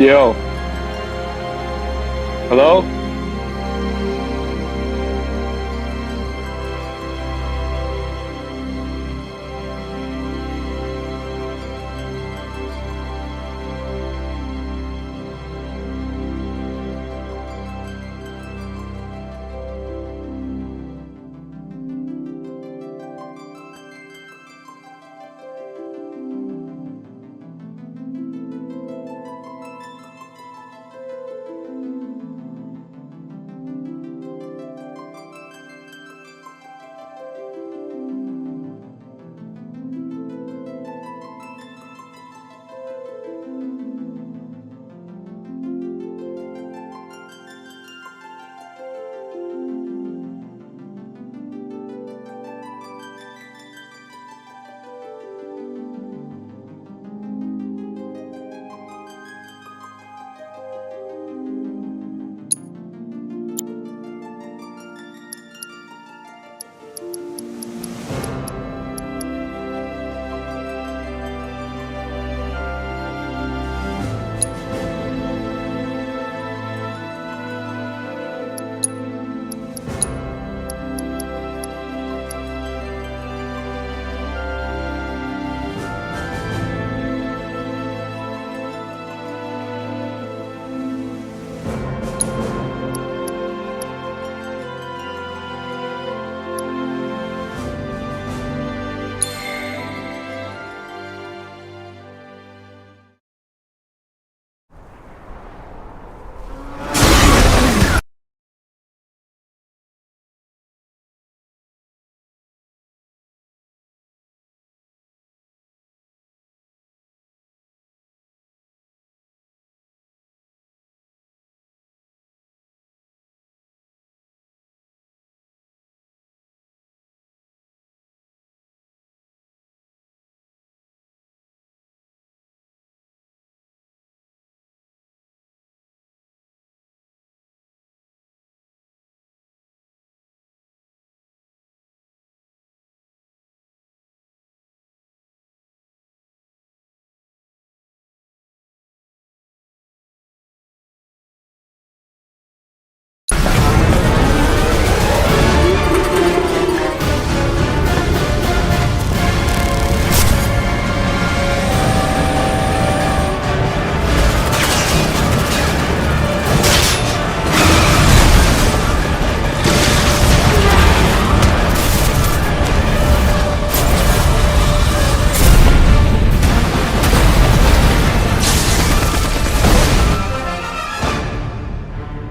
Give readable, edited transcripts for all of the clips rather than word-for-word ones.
Yo. Hello?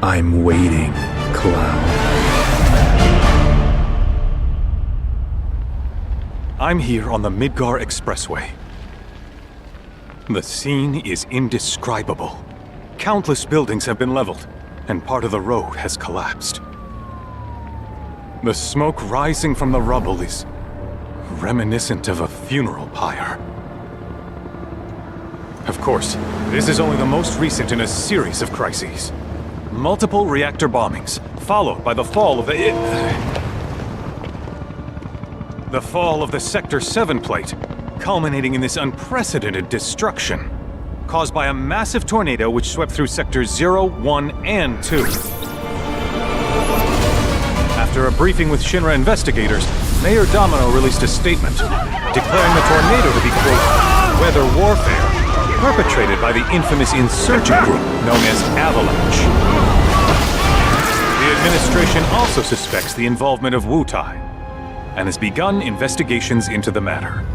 I'm waiting, Cloud. I'm here on the Midgar Expressway. The scene is indescribable. Countless buildings have been leveled, and part of the road has collapsed. The smoke rising from the rubble is reminiscent of a funeral pyre. Of course, this is only the most recent in a series of crises. Multiple reactor bombings, followed by the fall of the Sector 7 plate, culminating in this unprecedented destruction, caused by a massive tornado which swept through Sectors 0, 1, and 2. After a briefing with Shinra investigators, Mayor Domino released a statement, declaring the tornado to be, quote, weather warfare, perpetrated by the infamous insurgent group known as Avalanche. The administration also suspects the involvement of Wutai, and has begun investigations into the matter.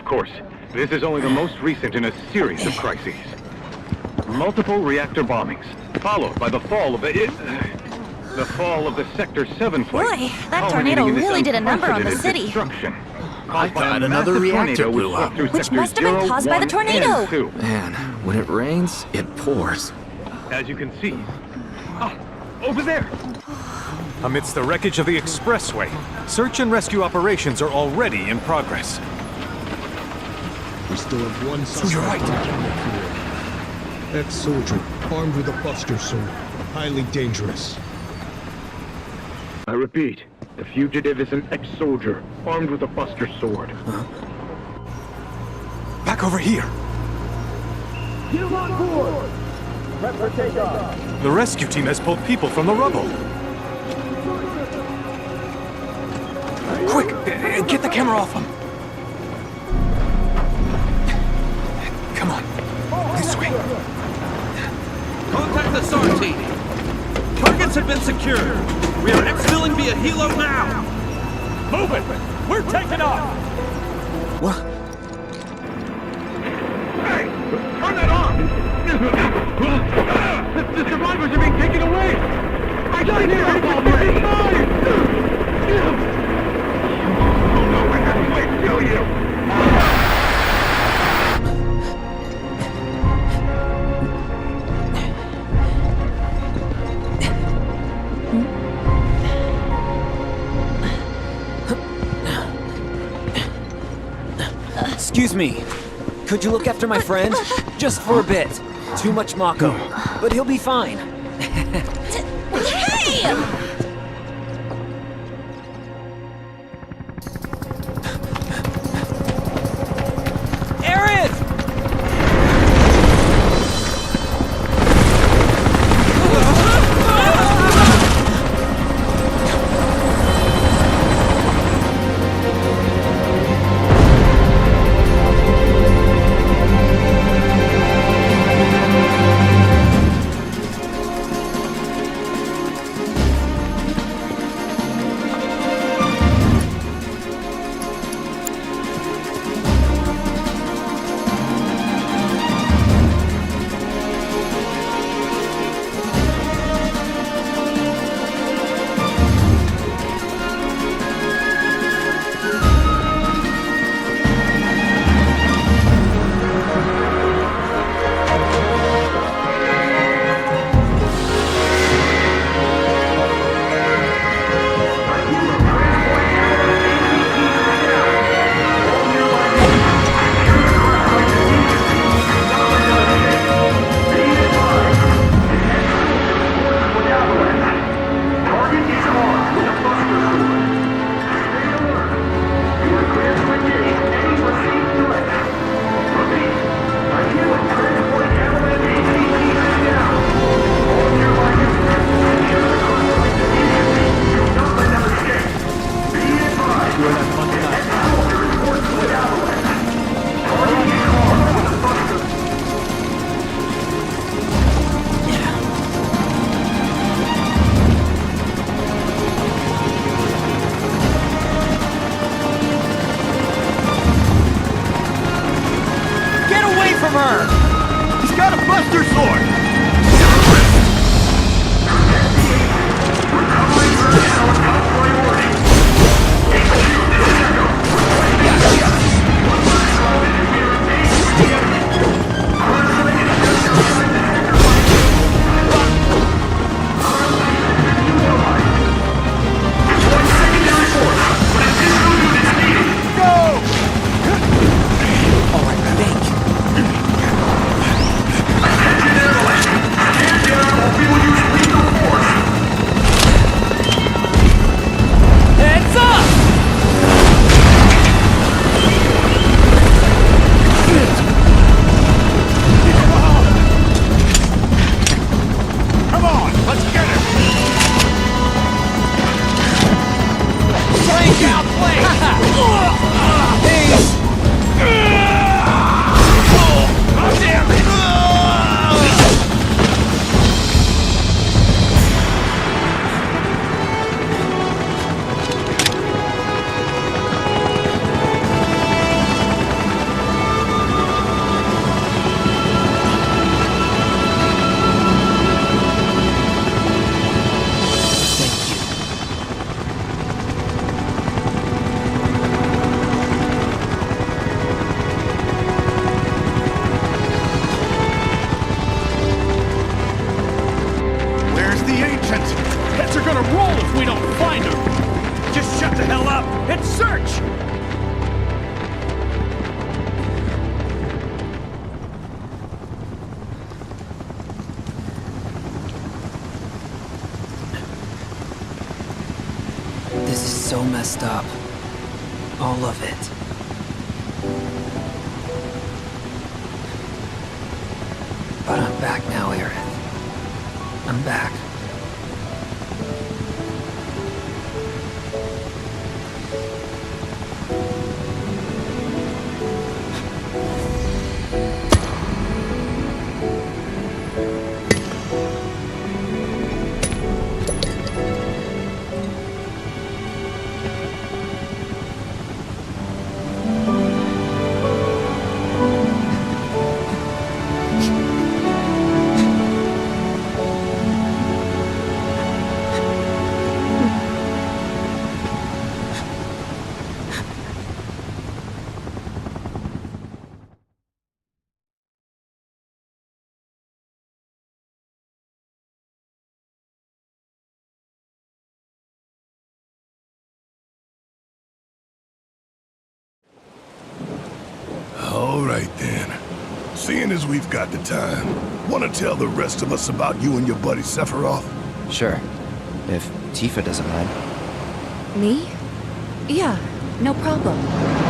Of course, this is only the most recent in a series of crises. Multiple reactor bombings, followed by the fall of the Sector 7 flight. Boy, that tornado really did a number on the city. I thought another reactor blew up. Which must have been caused by the tornado. Man, when it rains, it pours. As you can see. Over there! Amidst the wreckage of the expressway, search and rescue operations are already in progress. We still have one suspect. You're right. Ex-soldier, armed with a buster sword. Highly dangerous. I repeat, the fugitive is an ex-soldier, armed with a buster sword. Back over here! Get him on board! Prep for takeoff! The rescue team has pulled people from the rubble. Quick! Get the camera off them! Come on. This way. Contact the SAR team. Targets have been secured. We are exfilling via helo now. Move it! We're taking off! What? Hey! Turn that off! The survivors are being taken away! I can't hear it already! Oh no, we're halfway to you! Excuse me. Could you look after my friend? Just for a bit. Too much Mako. But he'll be fine. Hey! Aaron! so messed up. All of it. But I'm back now, Aerith. I'm back. All right then. Seeing as we've got the time, want to tell the rest of us about you and your buddy Sephiroth? Sure. If Tifa doesn't mind. Me? Yeah, no problem.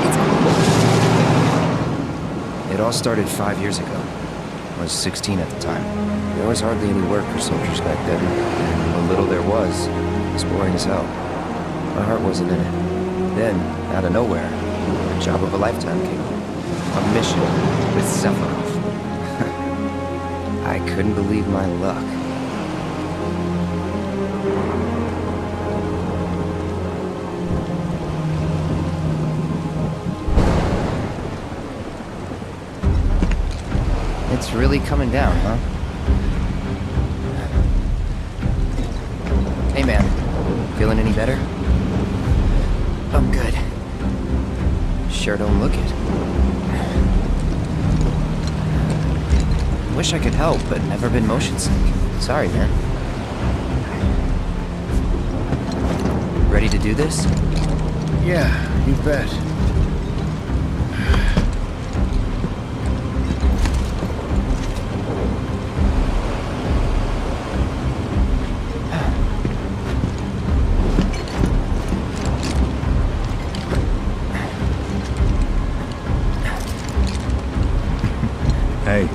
It's It all started 5 years ago. I was 16 at the time. There was hardly any work for soldiers back then. And what little there was boring as hell. My heart wasn't in it. Then, out of nowhere, the job of a lifetime came up. A mission with Sephiroth. I couldn't believe my luck. It's really coming down, huh? Hey man, feeling any better? I'm good. Sure don't look it. Wish I could help, but never been motion sick. Sorry, man. Ready to do this? Yeah, you bet. Hey,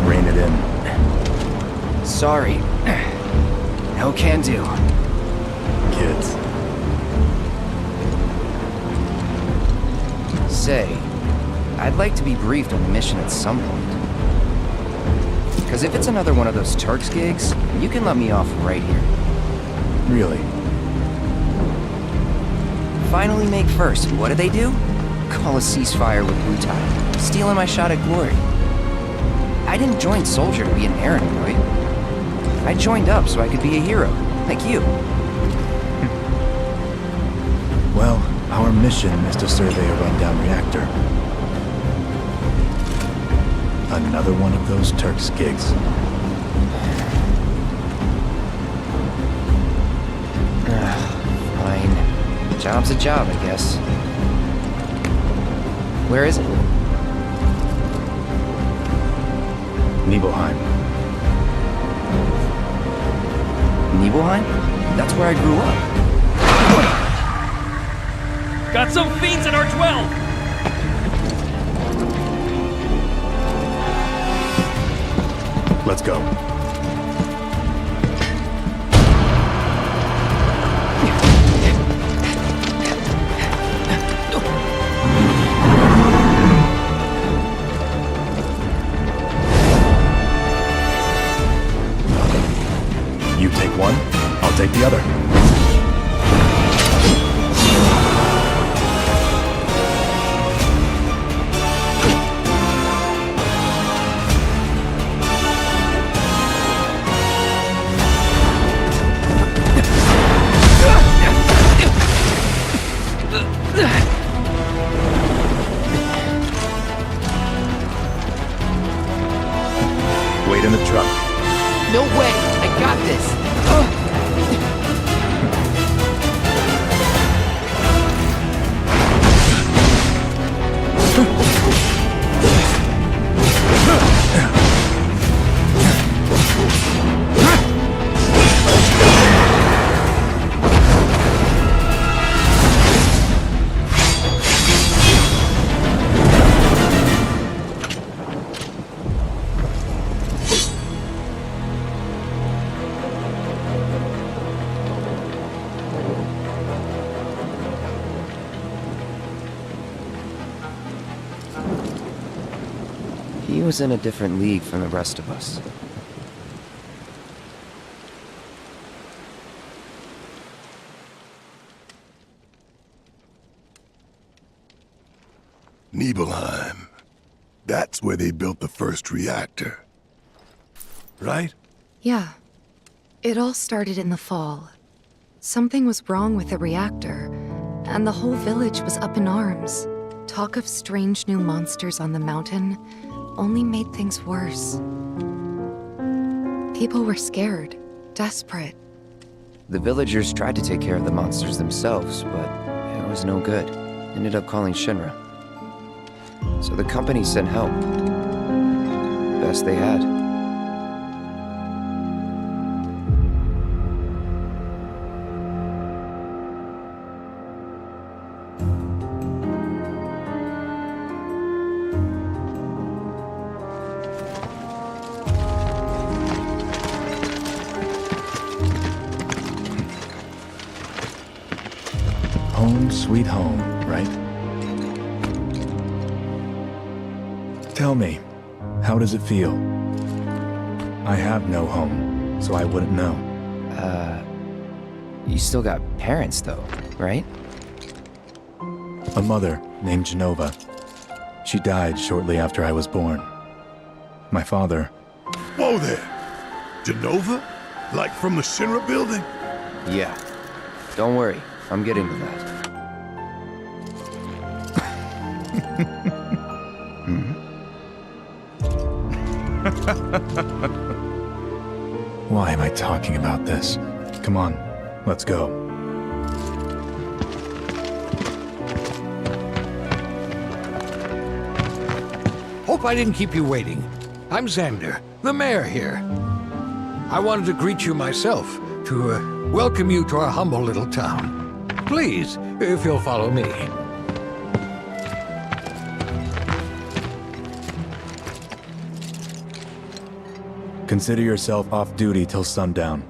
rein it in. Sorry. No can do. Kids. Say, I'd like to be briefed on the mission at some point. Because if it's another one of those Turks gigs, you can let me off right here. Really? Finally make first. What do they do? Call a ceasefire with Wutai. Stealing my shot at glory. I didn't join Soldier to be an errand boy. I joined up so I could be a hero, like you. Well, our mission is to survey a rundown reactor. Another one of those Turks gigs. Fine. Job's a job, I guess. Where is it? Nibelheim. Nibelheim? That's where I grew up. Got some fiends at R12! Let's go. You take one, I'll take the other. Wait in the truck. No way! I got this! He was in a different league from the rest of us. Nibelheim. That's where they built the first reactor. Right? Yeah. It all started in the fall. Something was wrong with the reactor, and the whole village was up in arms. Talk of strange new monsters on the mountain only made things worse. People were scared, desperate. The villagers tried to take care of the monsters themselves, but it was no good. Ended up calling Shinra. So the company sent help. Best they had. Home sweet home, right? Tell me, how does it feel? I have no home, so I wouldn't know. You still got parents though, right? A mother named Genova. She died shortly after I was born. My father... Whoa there! Genova? Like from the Shinra building? Yeah. Don't worry, I'm getting to that. Why am I talking about this? Come on, let's go. Hope I didn't keep you waiting. I'm Xander, the mayor here. I wanted to greet you myself, to welcome you to our humble little town. Please, if you'll follow me. Consider yourself off duty till sundown.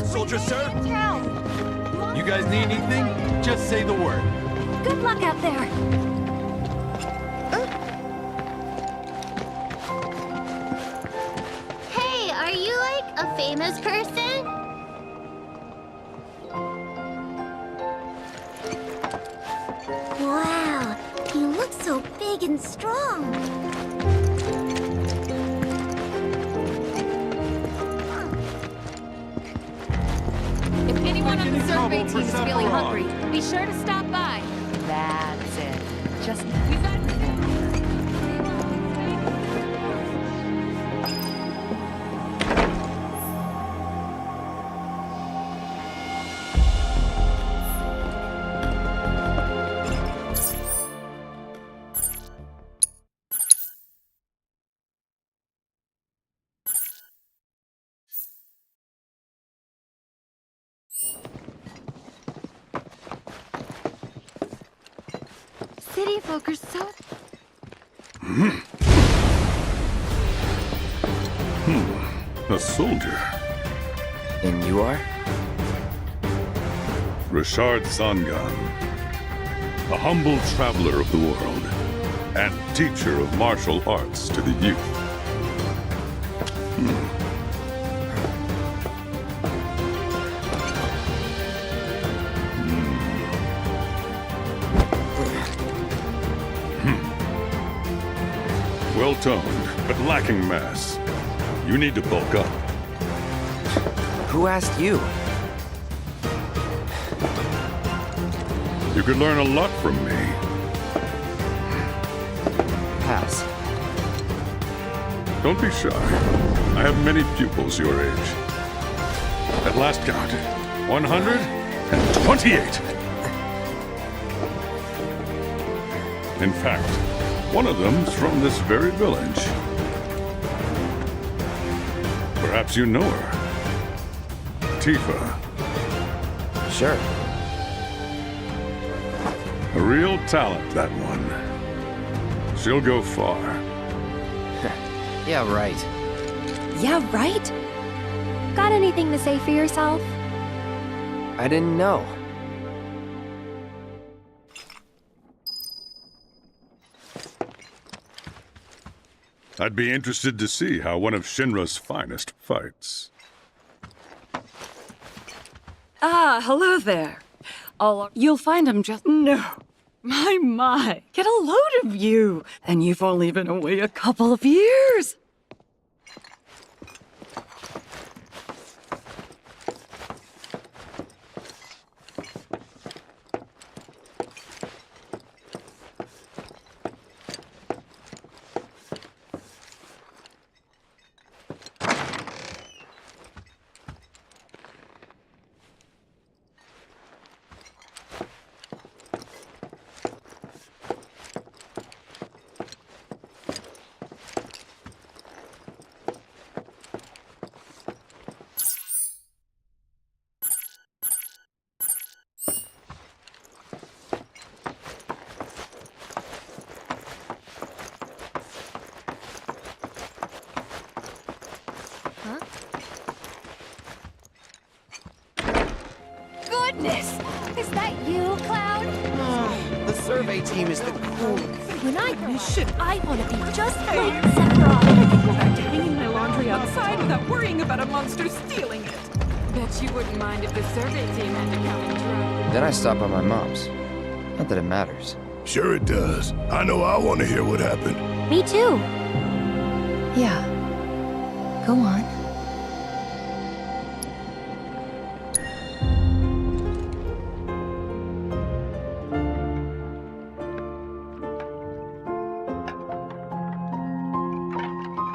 Soldier, sir? You guys need anything? Just say the word. Good luck out there. Hey, are you like a famous person? Wow, he looks so big and strong. If anyone on the survey team is feeling hungry, be sure to stop by. That's it. Just we've got... City folk are so... A soldier. And you are? Richard Sangan. A humble traveler of the world. and teacher of martial arts to the youth. Well-toned, but lacking mass. You need to bulk up. Who asked you? You could learn a lot from me. Pass. Don't be shy. I have many pupils your age. At last count, 128. In fact, one of them's from this very village. Perhaps you know her. Tifa. Sure. A real talent, that one. She'll go far. Yeah, right. Yeah, right? Got anything to say for yourself? I didn't know. I'd be interested to see how one of Shinra's finest fights. Ah, hello there. You'll find him just... No. My. Get a load of you. And you've only been away a couple of years. Goodness! Is that you, Cloud? The survey team is the coolest. When I grow up, I want to be just like I Sephiroth. can go back to hanging my laundry outside without worrying about a monster stealing it. Bet you wouldn't mind if the survey team had to come and try. Then I stop by my mom's. Not that it matters. Sure it does. I know I want to hear what happened. Me too. Yeah. Go on.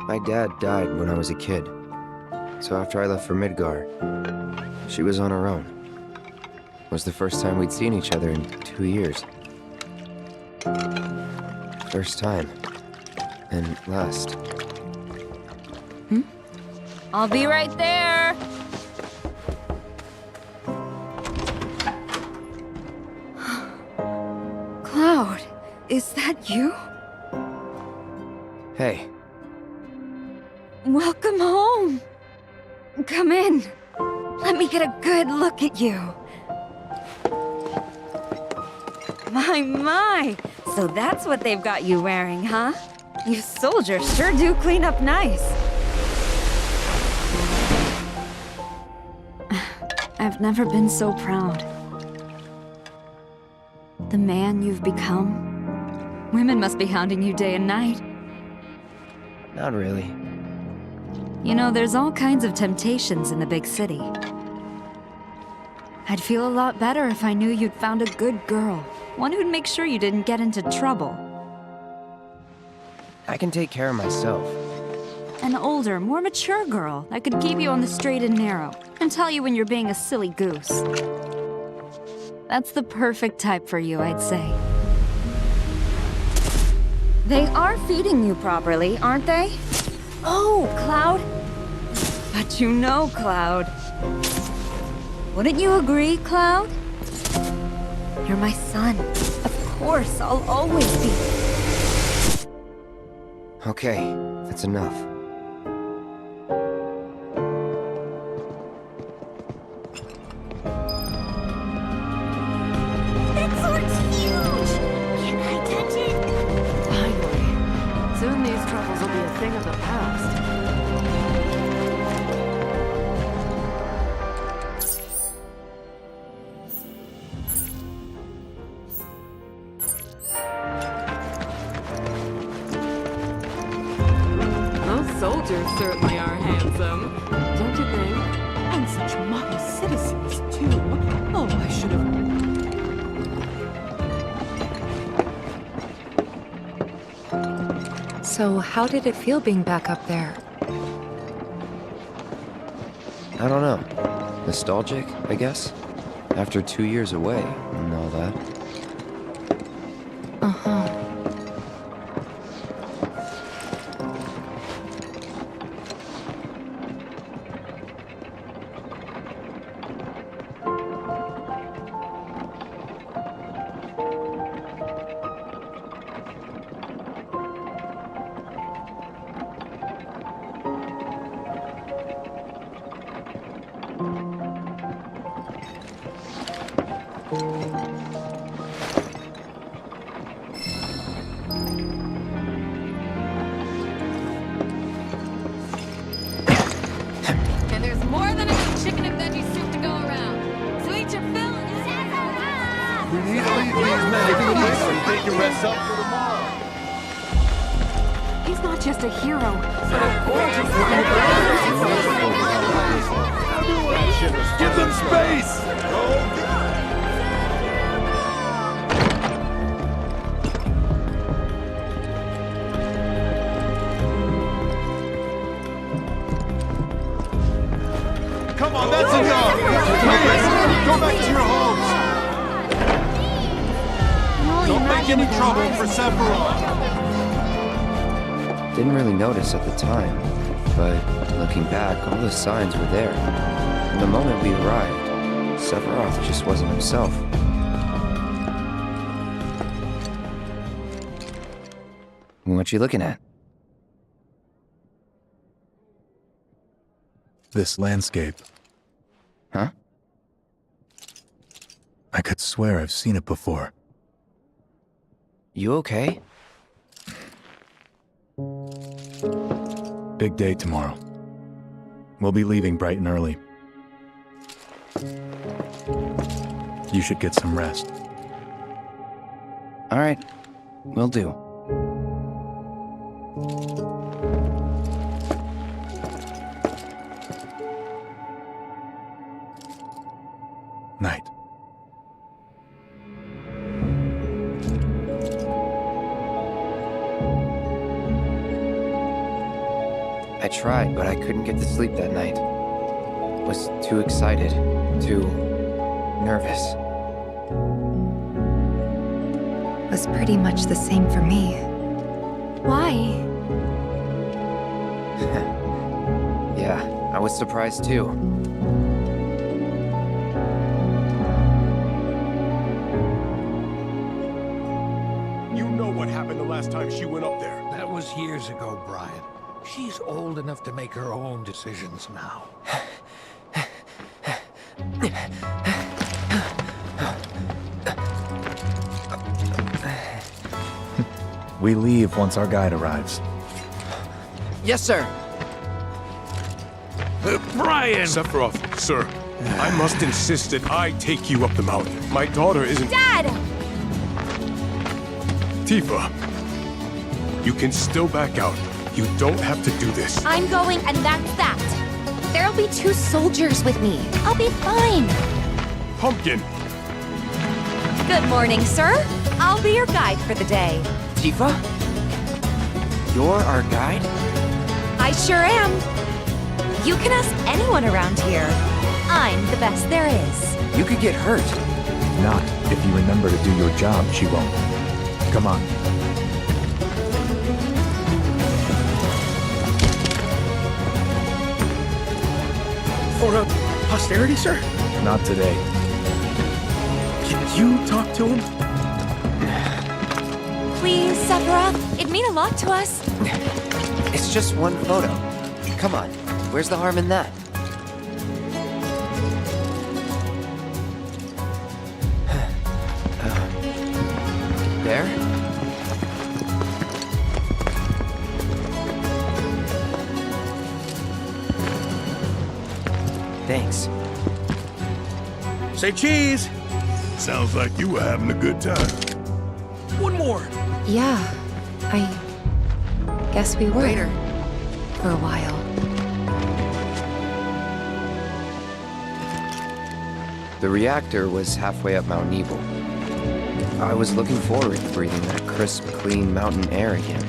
My dad died when I was a kid. So after I left for Midgar, she was on her own. It was the first time we'd seen each other in 2 years. First time. And last. I'll be right there. Cloud, is that you? Hey. Welcome home. Come in. Let me get a good look at you. My. So that's what they've got you wearing, huh? You soldiers sure do clean up nice. I've never been so proud. The man you've become. Women must be hounding you day and night. Not really. You know, there's all kinds of temptations in the big city. I'd feel a lot better if I knew you'd found a good girl. One who'd make sure you didn't get into trouble. I can take care of myself. An older, more mature girl that could keep you on the straight and narrow and tell you when you're being a silly goose. That's the perfect type for you, I'd say. They are feeding you properly, aren't they? Oh, Cloud. But you know, Cloud. Wouldn't you agree, Cloud? You're my son. Of course, I'll always be. Okay, that's enough. That sword's huge! Can I touch it? Fine. certainly are handsome. Don't you think? And such model citizens, too. Oh, I should have... So, how did it feel being back up there? I don't know. Nostalgic, I guess? After 2 years away and all that. Uh-huh. And there's more than enough chicken and veggie soup to go around. So eat your fill and We need to leave these men to place and take your rest up for tomorrow. He's not just a hero, but a gorgeous Give them space! Come on, that's enough! Please, go back to your homes! Don't make any trouble for Sephiroth! Didn't really notice at the time, but looking back, all the signs were there. From the moment we arrived, Sephiroth just wasn't himself. What you looking at? This landscape. Huh? I could swear I've seen it before. You okay? Big day tomorrow. We'll be leaving bright and early. You should get some rest. All right, will do. Night. I tried, but I couldn't get to sleep that night. Was too excited, too nervous. Was pretty much the same for me. Why? Yeah, I was surprised too. You know what happened the last time she went up there. That was years ago, Brian. She's old enough to make her own decisions now. We leave once our guide arrives. Yes, sir. Brian! Sephiroth, sir, I must insist that I take you up the mountain. My daughter isn't... Dad! Tifa, you can still back out. You don't have to do this. I'm going, and that's that. There'll be 2 soldiers with me. I'll be fine. Pumpkin! Good morning, sir. I'll be your guide for the day. Tifa? You're our guide? I sure am. You can ask anyone around here. I'm the best there is. You could get hurt. Not if you remember to do your job, she won't. Come on. For posterity, sir? Not today. Can you talk to him? Please, Sephiroth. It'd mean a lot to us. It's just one photo. Come on, where's the harm in that? There? Thanks. Say cheese! Sounds like you were having a good time. One more! Yeah, I guess we were. For a while. The reactor was halfway up Mount Nebel. I was looking forward to breathing that crisp, clean mountain air again.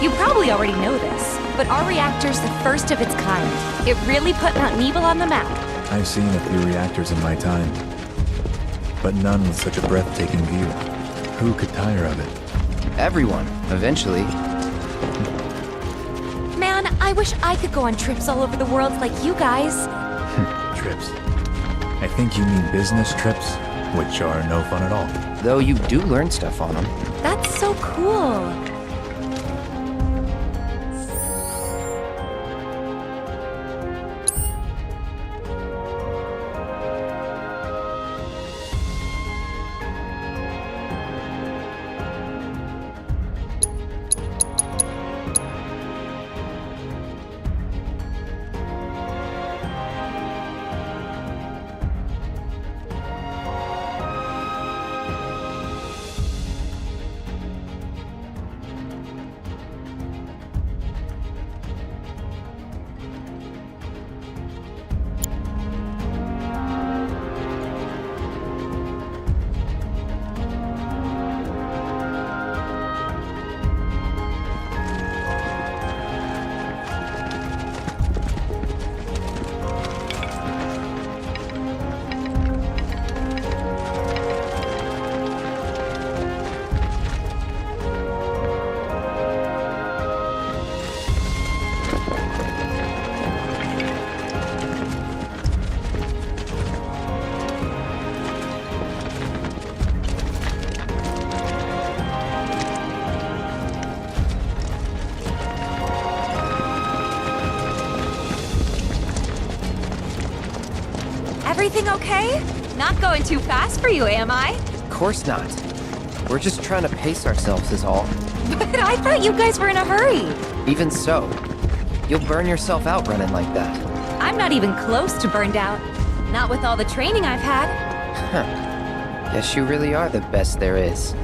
You probably already know this, but our reactor's the first of its kind. It really put Mount Nebel on the map. I've seen a few reactors in my time, but none with such a breathtaking view. Who could tire of it? Everyone, eventually. Man, I wish I could go on trips all over the world like you guys. Trips. I think you mean business trips, which are no fun at all. Though you do learn stuff on them. That's so cool. Everything okay? Not going too fast for you, am I? Of course not. We're just trying to pace ourselves is all. But I thought you guys were in a hurry. Even so, you'll burn yourself out running like that. I'm not even close to burned out. Not with all the training I've had. Huh. Guess you really are the best there is.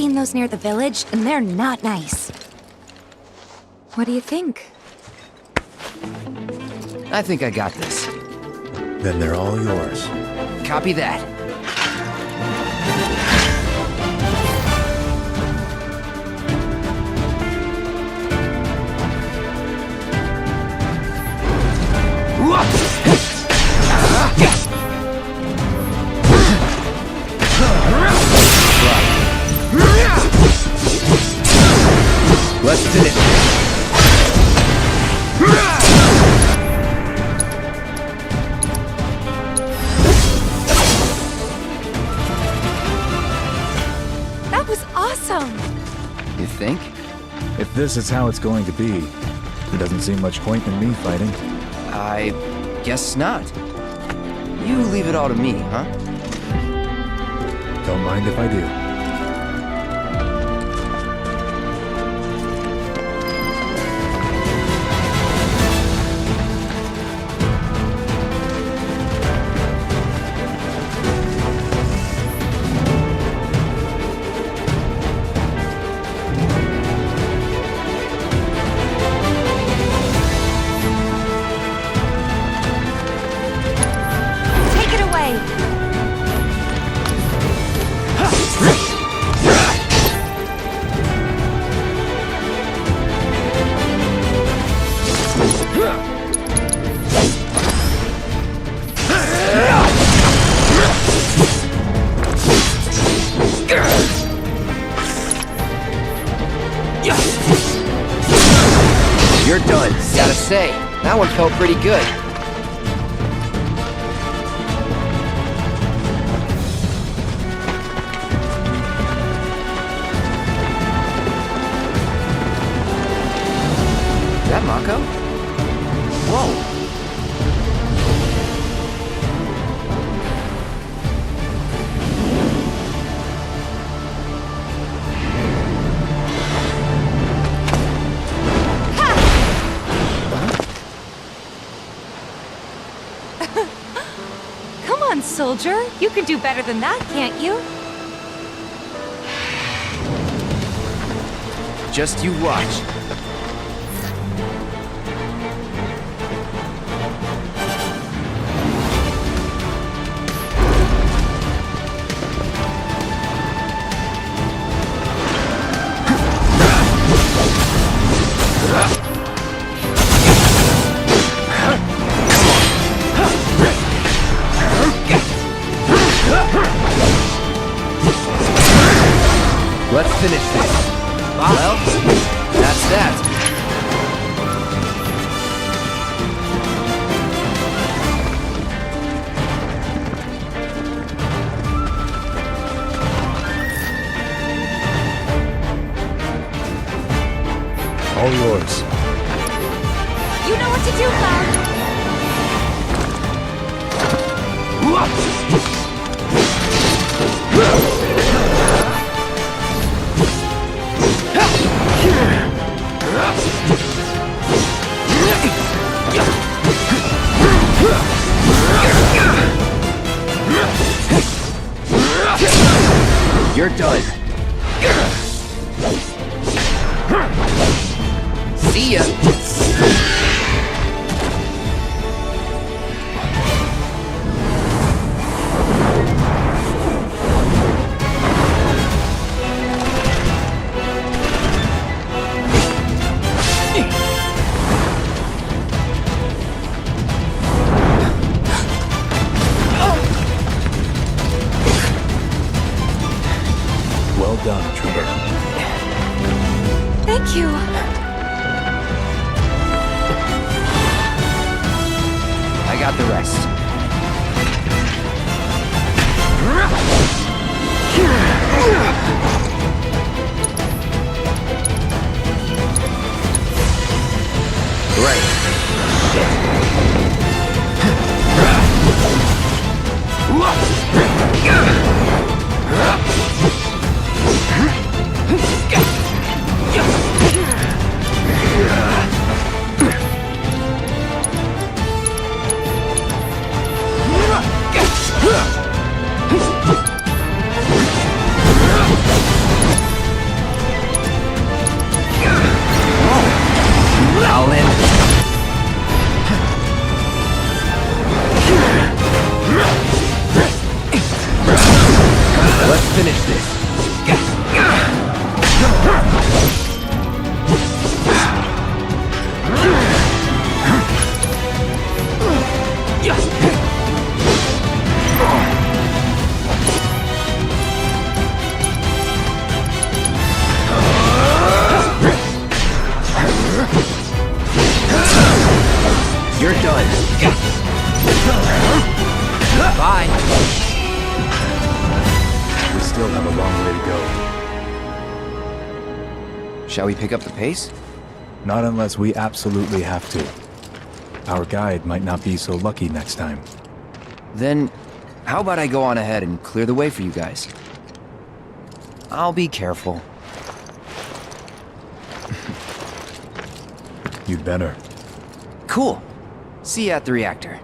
seen those near the village, and they're not nice. What do you think? I think I got this. Then they're all yours. Copy that. Let's finish. That was awesome! You think? If this is how it's going to be, there doesn't seem much point in me fighting. I guess not. You leave it all to me, huh? Don't mind if I do. Take it away! You're done. Gotta say, that one felt pretty good. Is that Mako? Whoa. Come on, soldier. You can do better than that, can't you? Just you watch. Let's finish this. Well, that's that. All yours. You know what to do, Cloud! You're done. See ya. Well done, Trooper. Thank you. I got the rest. You're done. Bye. We still have a long way to go. Shall we pick up the pace? Not unless we absolutely have to. Our guide might not be so lucky next time. Then, how about I go on ahead and clear the way for you guys? I'll be careful. You'd better. Cool. See you at the reactor.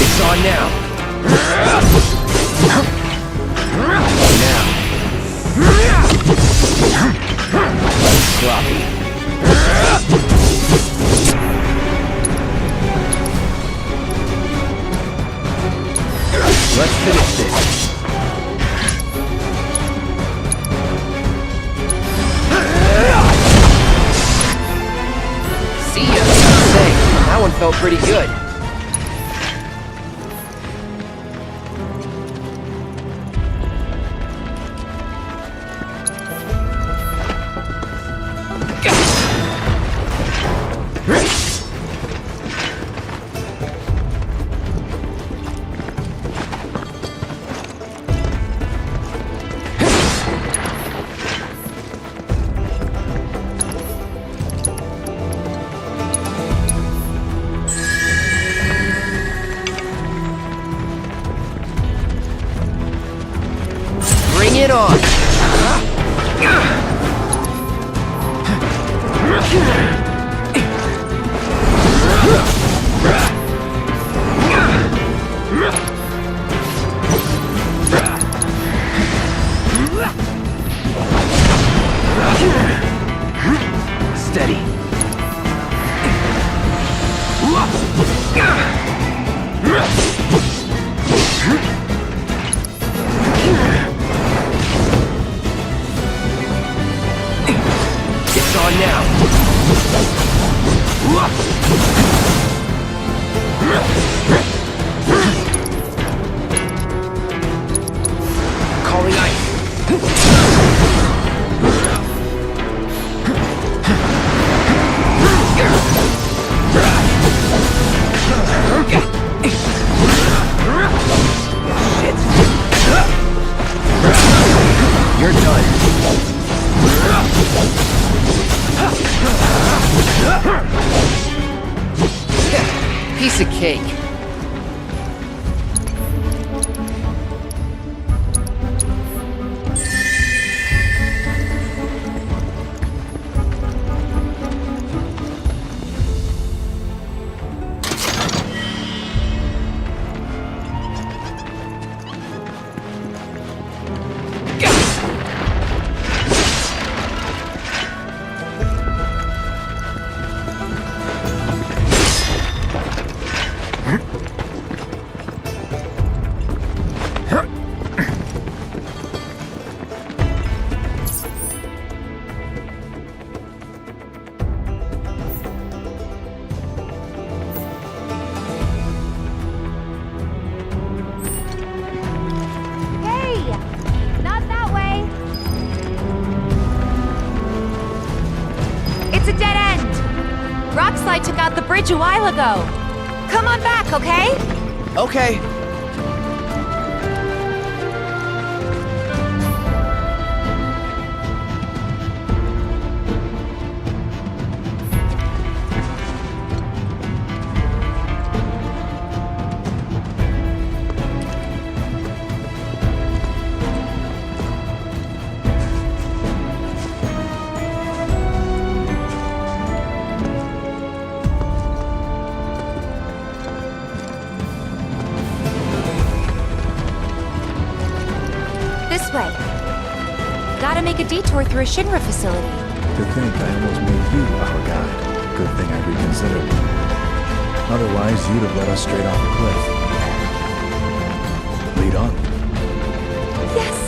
It's on now. Sloppy. Let's finish this. See ya. Say, that one felt pretty good. Bring it on! Steady. It's on now. Calling ice. Shit. You're done. Piece of cake. I took out the bridge a while ago. Come on back, okay? Okay. This way. Gotta make a detour through a Shinra facility. To think I almost made you our guide. Good thing I reconsidered. Otherwise, you'd have led us straight off a cliff. Lead on. Yes.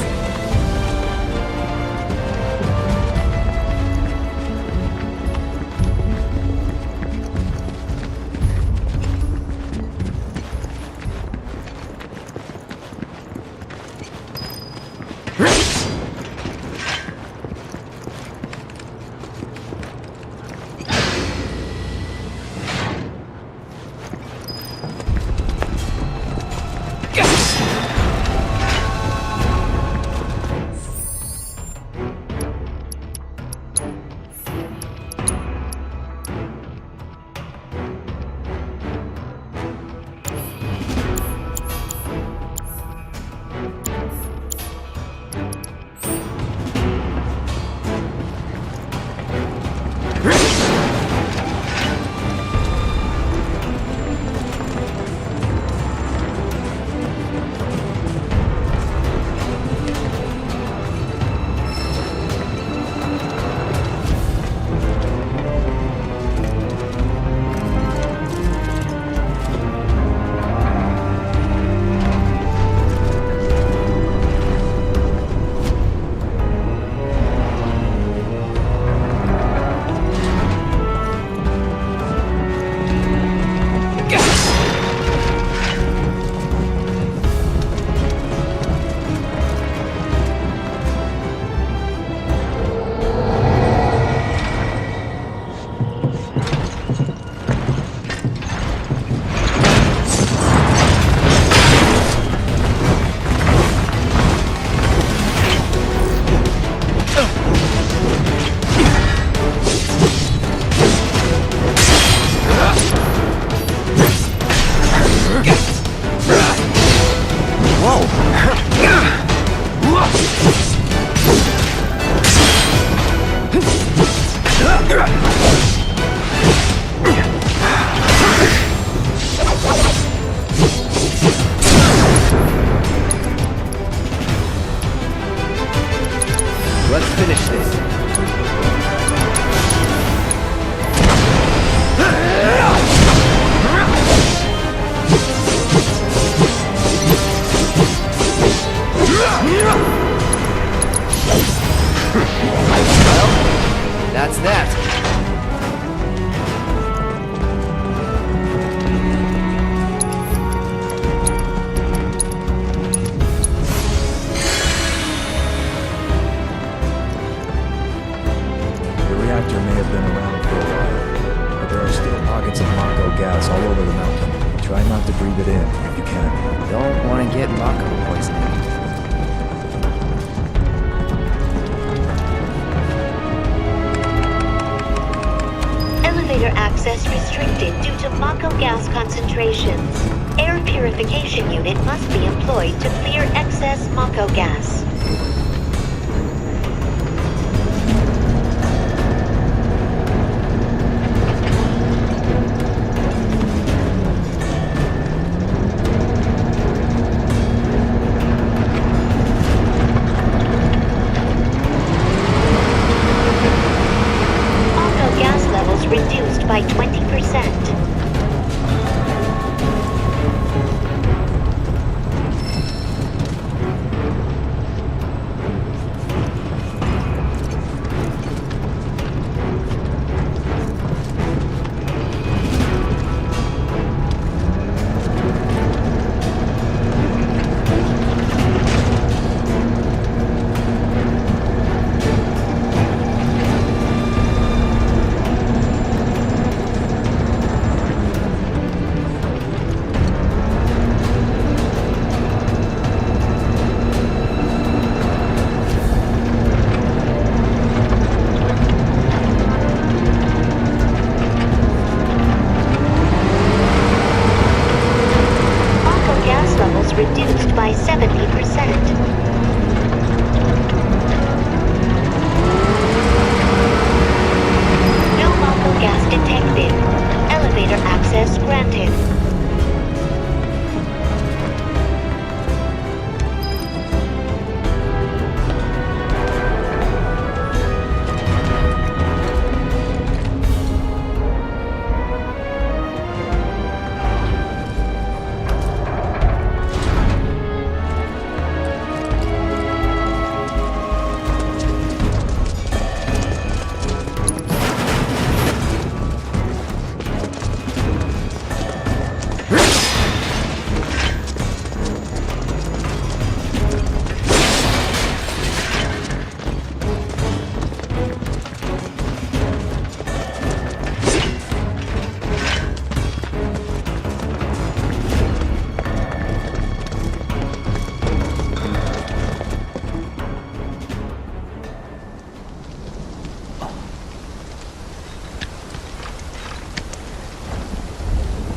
Let's finish this. Well, that's that. Gas all over the mountain. Try not to breathe it in if you can. Don't want to get Mako poisoning. Elevator access restricted due to Mako gas concentrations. Air purification unit must be employed to clear excess Mako gas. Reduced by 20%.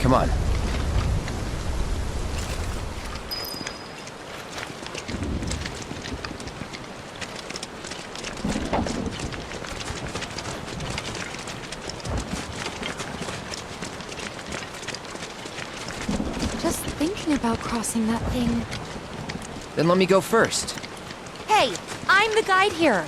Come on. Just thinking about crossing that thing. Then let me go first. Hey, I'm the guide here.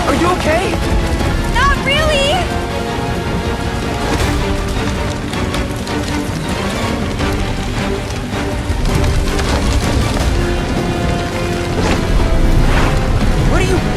Are you okay? Not really! What are you...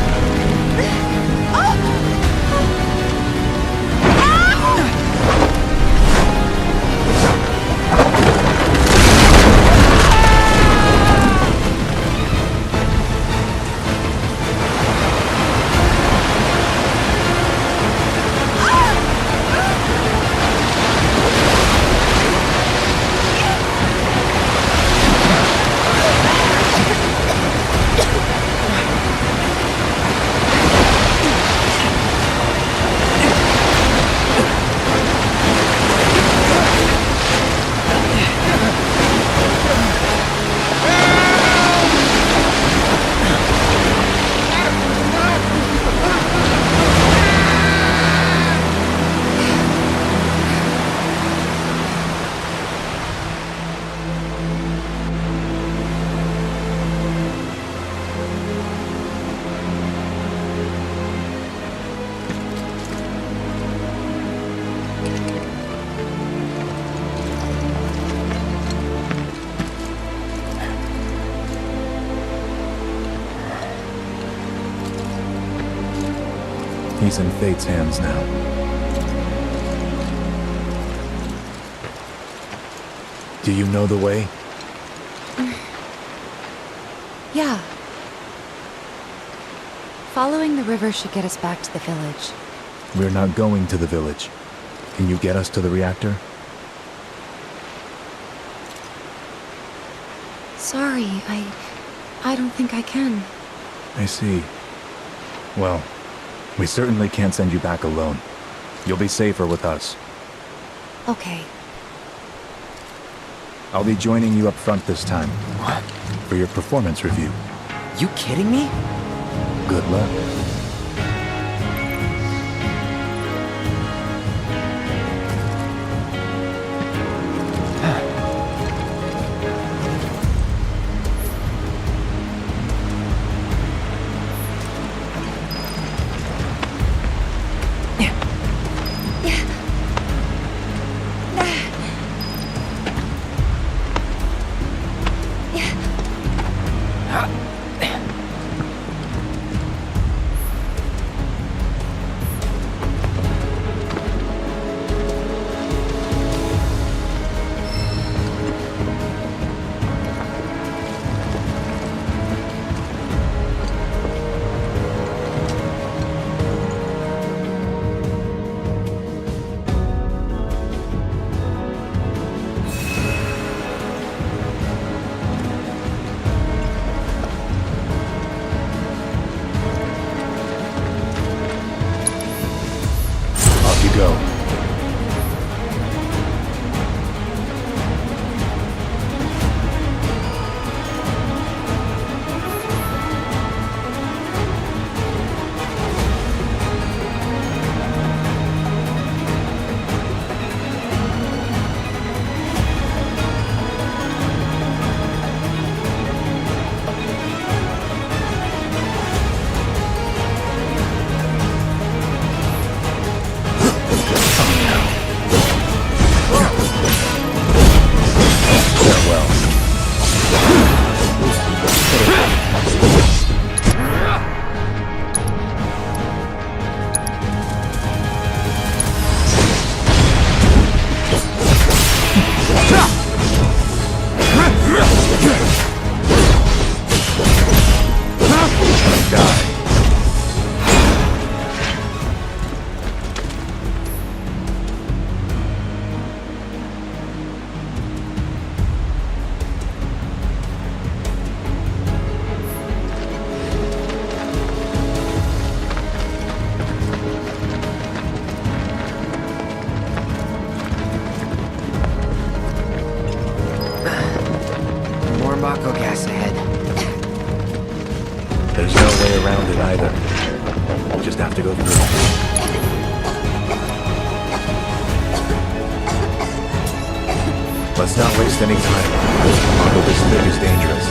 He's in Fate's hands now. Do you know the way? Yeah. Following the river should get us back to the village. We're not going to the village. Can you get us to the reactor? Sorry, I don't think I can. I see. Well, we certainly can't send you back alone. You'll be safer with us. Okay. I'll be joining you up front this time. What? For your performance review. You kidding me? Good luck. around it either. You just have to go through it. Let's not waste any time. Mako this thing is dangerous.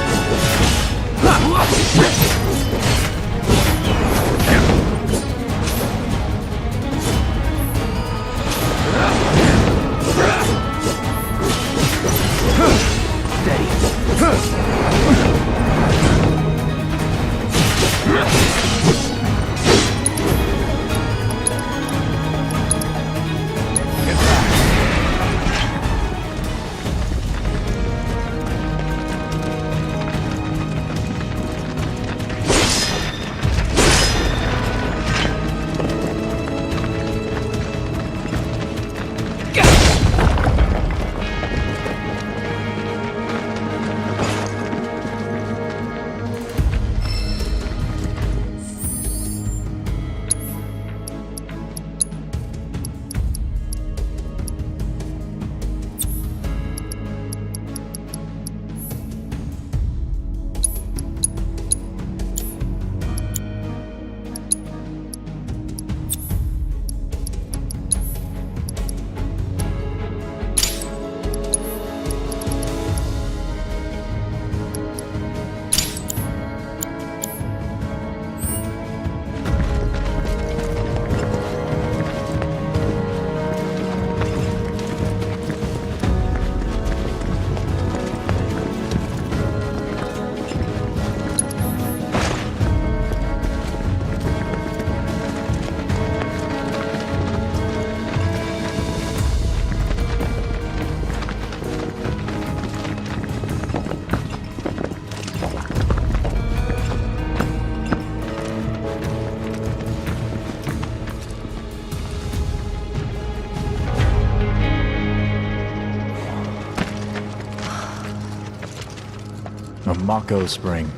A Mako spring.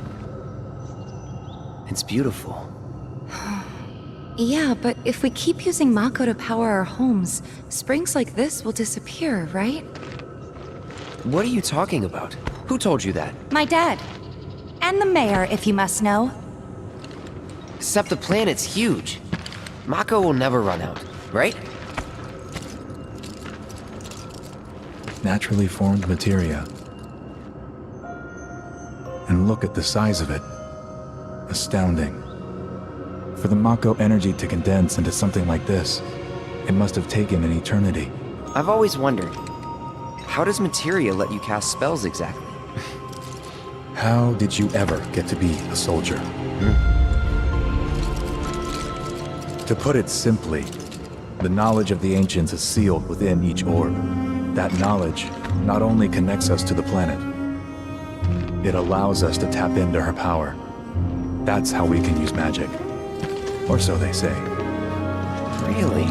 It's beautiful. Yeah, but if we keep using Mako to power our homes, springs like this will disappear, right? What are you talking about? Who told you that? My dad. And the mayor, if you must know. Except the planet's huge. Mako will never run out, right? Naturally formed materia. And look at the size of it. Astounding. For the Mako energy to condense into something like this, it must have taken an eternity. I've always wondered, how does materia let you cast spells exactly? How did you ever get to be a soldier? To put it simply, the knowledge of the ancients is sealed within each orb. That knowledge not only connects us to the planet, it allows us to tap into her power. That's how we can use magic. Or so they say. Really?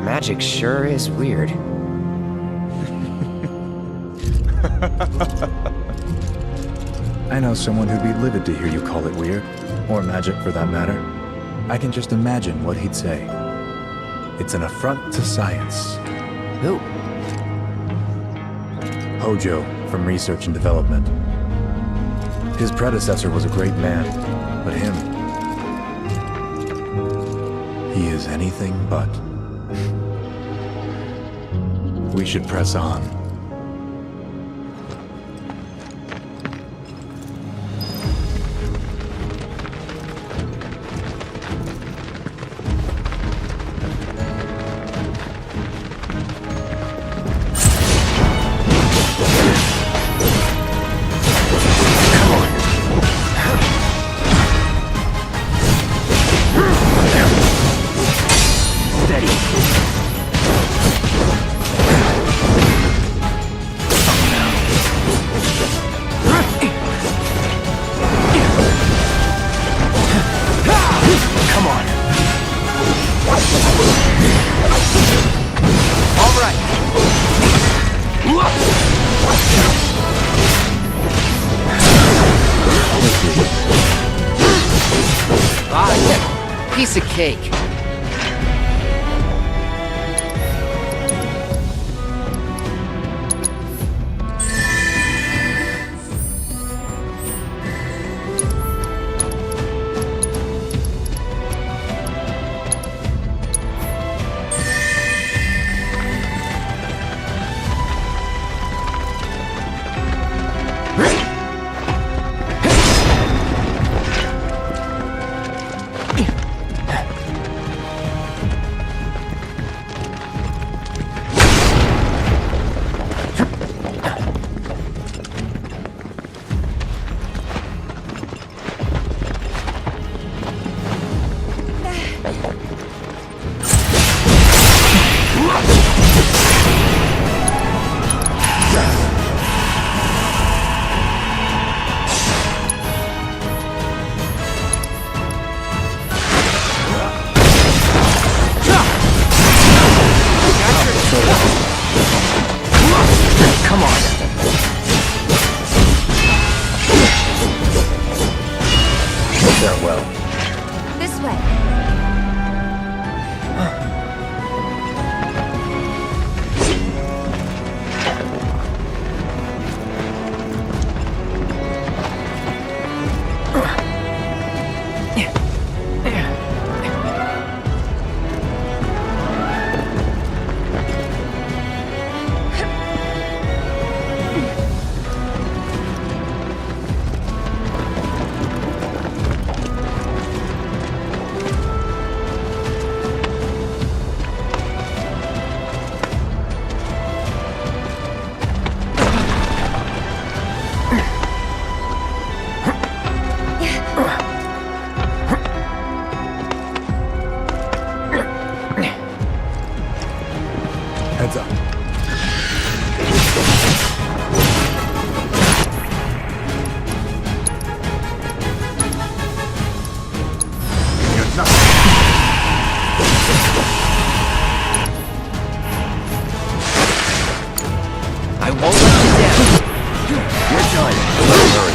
Magic sure is weird. I know someone who'd be livid to hear you call it weird, or magic for that matter. I can just imagine what he'd say. It's an affront to science. Who? Hojo, from Research and Development. His predecessor was a great man, but him... he is anything but. We should press on. Piece of cake. Farewell. This way. Heads up. I won't let you down. You're done. Hurry.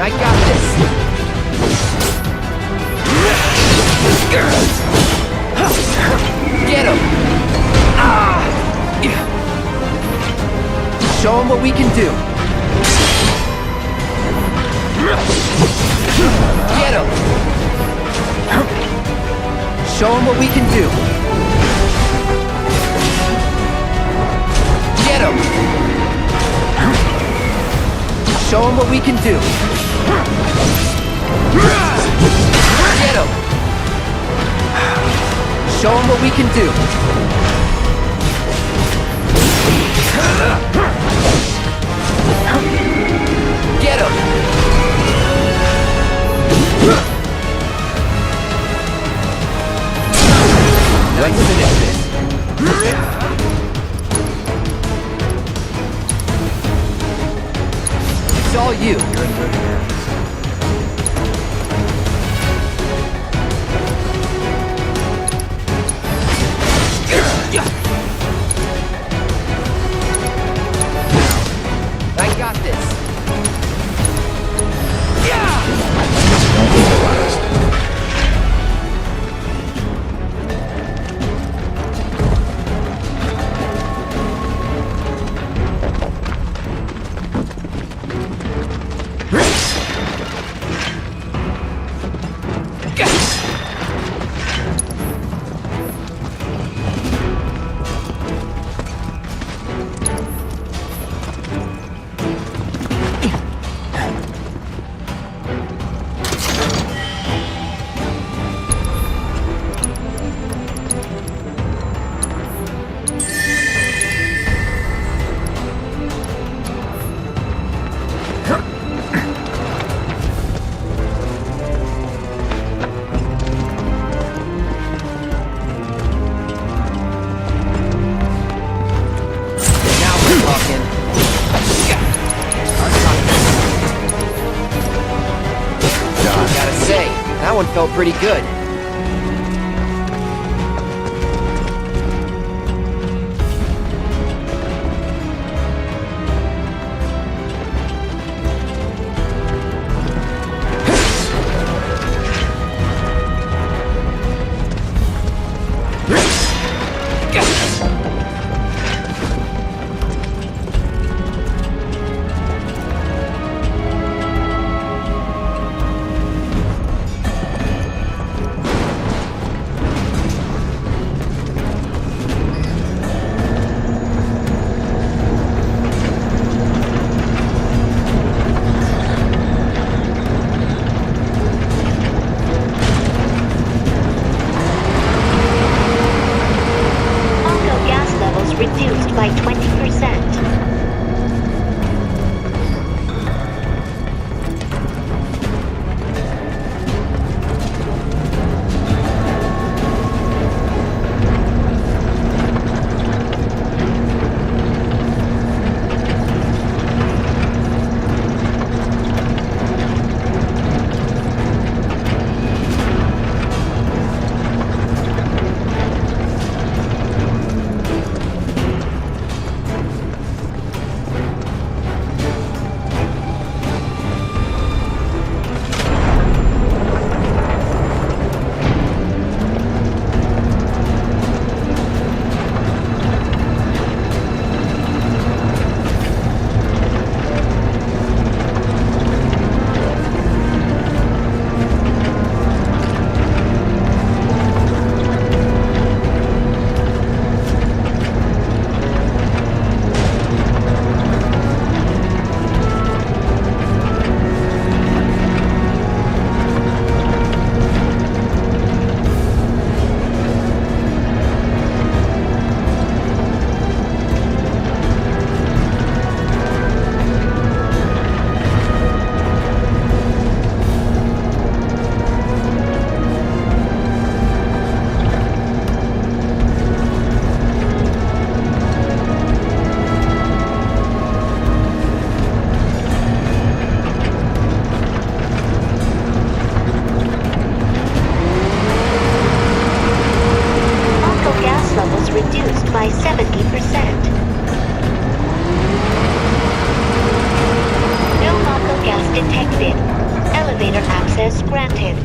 I got this. Get him. Show him what we can do. Get him. Show him what we can do. Get him. Show him what we can do. Get him! Show him what we can do. Get him! Let's finish this. It's all you. You're in good hands. felt pretty good. Reduced by 20%. Reduced by 70%. No Mako gas detected. Elevator access granted.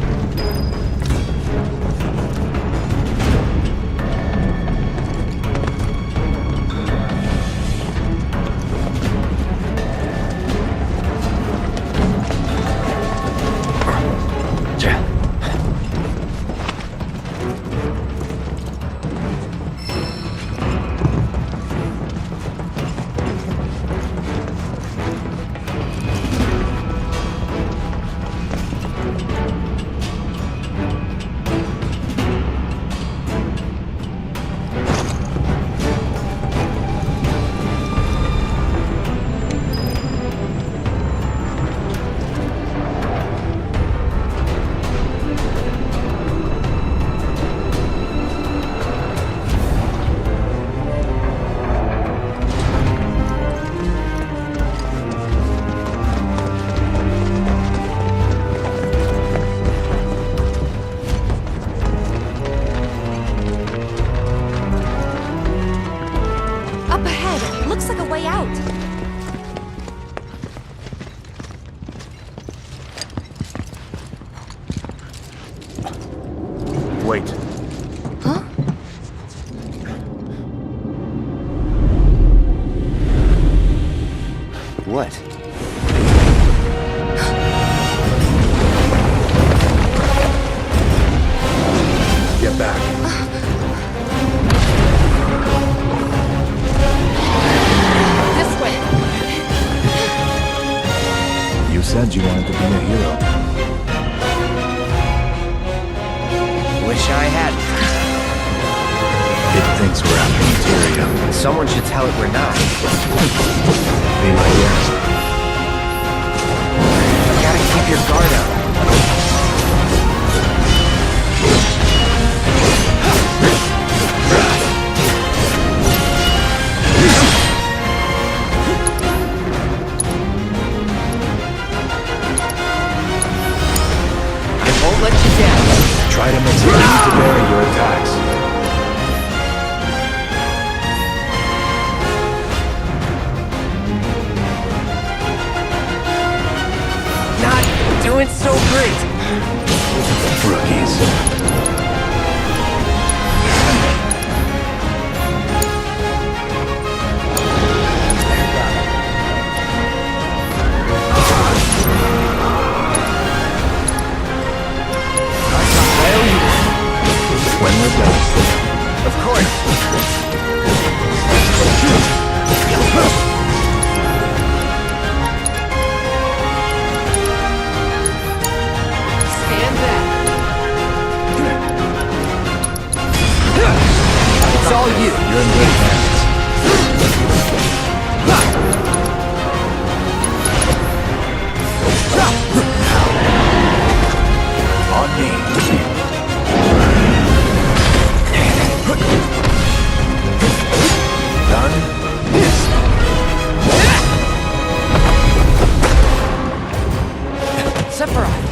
Looks like a way out. Wait. Huh? What? Get back. This way. You said you wanted to be a hero. Wish I hadn't. It thinks we're after materia. Someone should tell it we're not. Be my guest. You gotta keep your guard up. I won't let you down. You're in good hands. On me. Done? Sephiroth!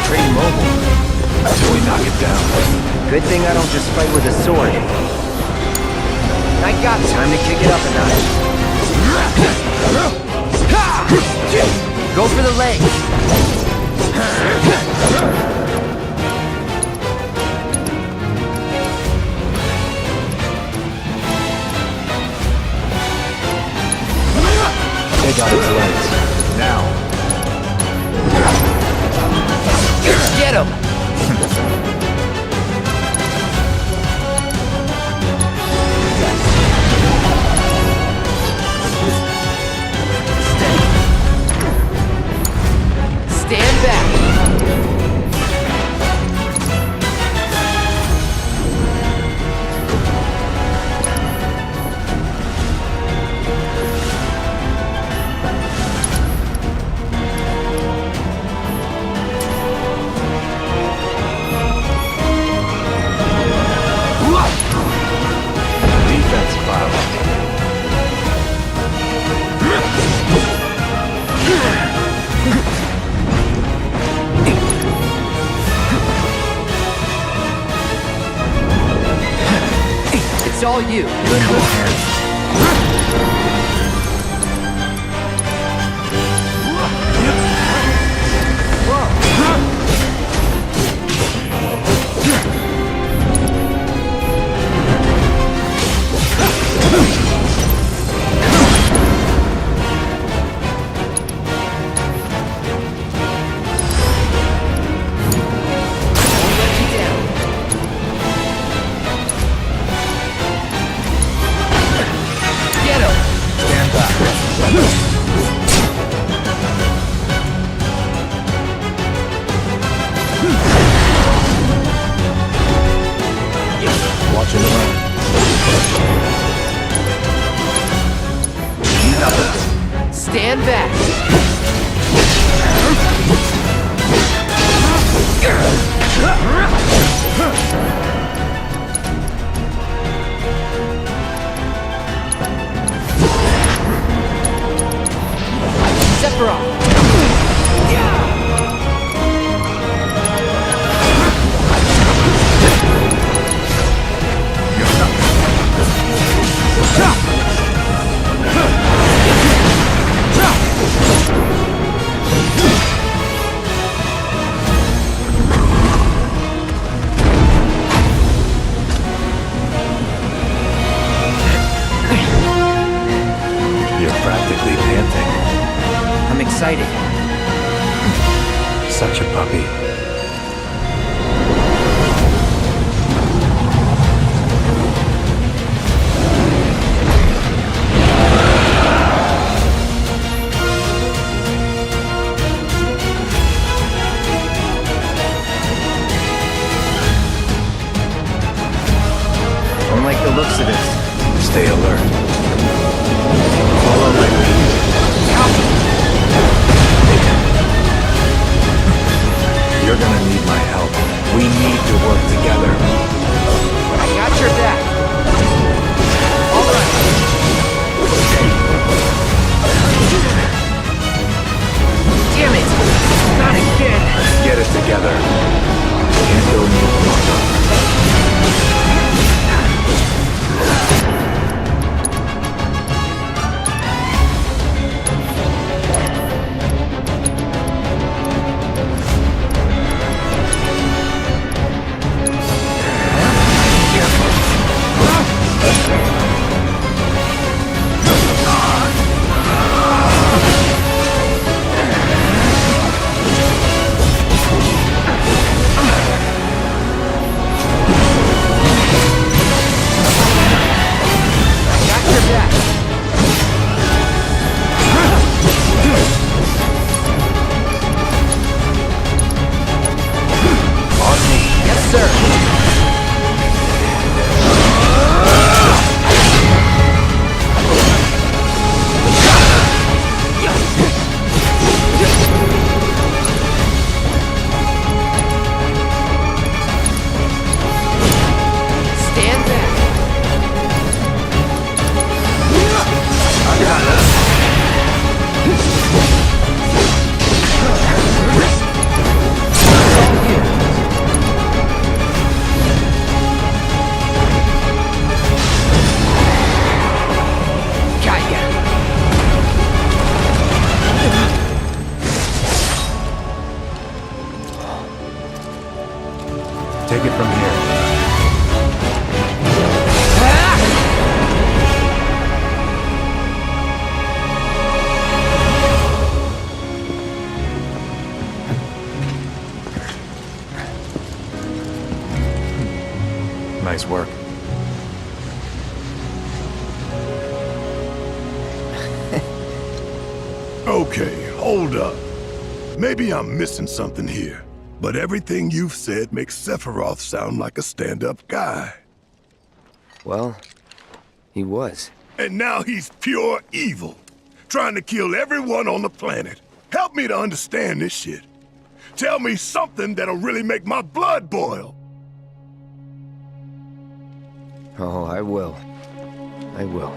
Pretty mobile. Until we knock it down. Good thing I don't just fight with a sword. I got time to kick it up a notch. Go for the legs. Take out his legs. Now. Get him! Stand back! Defense cloud. It's all you. You're in good hands. Stand back. Watching the road. Nothing. Stand back. Sephiroth. You're practically panting. I'm excited. Such a puppy. Don't like the looks of this. Stay alert. Follow my lead. You're gonna need my help. We need to work together. I got your back. All right. Damn it! Not again! Get it together. Handle me, Mako. take it from here. Nice work. Okay, hold up. Maybe I'm missing something here, but everything you've said makes Sephiroth sound like a stand-up guy. Well, he was. And now he's pure evil, trying to kill everyone on the planet. Help me to understand this shit. Tell me something that'll really make my blood boil. Oh, I will. I will.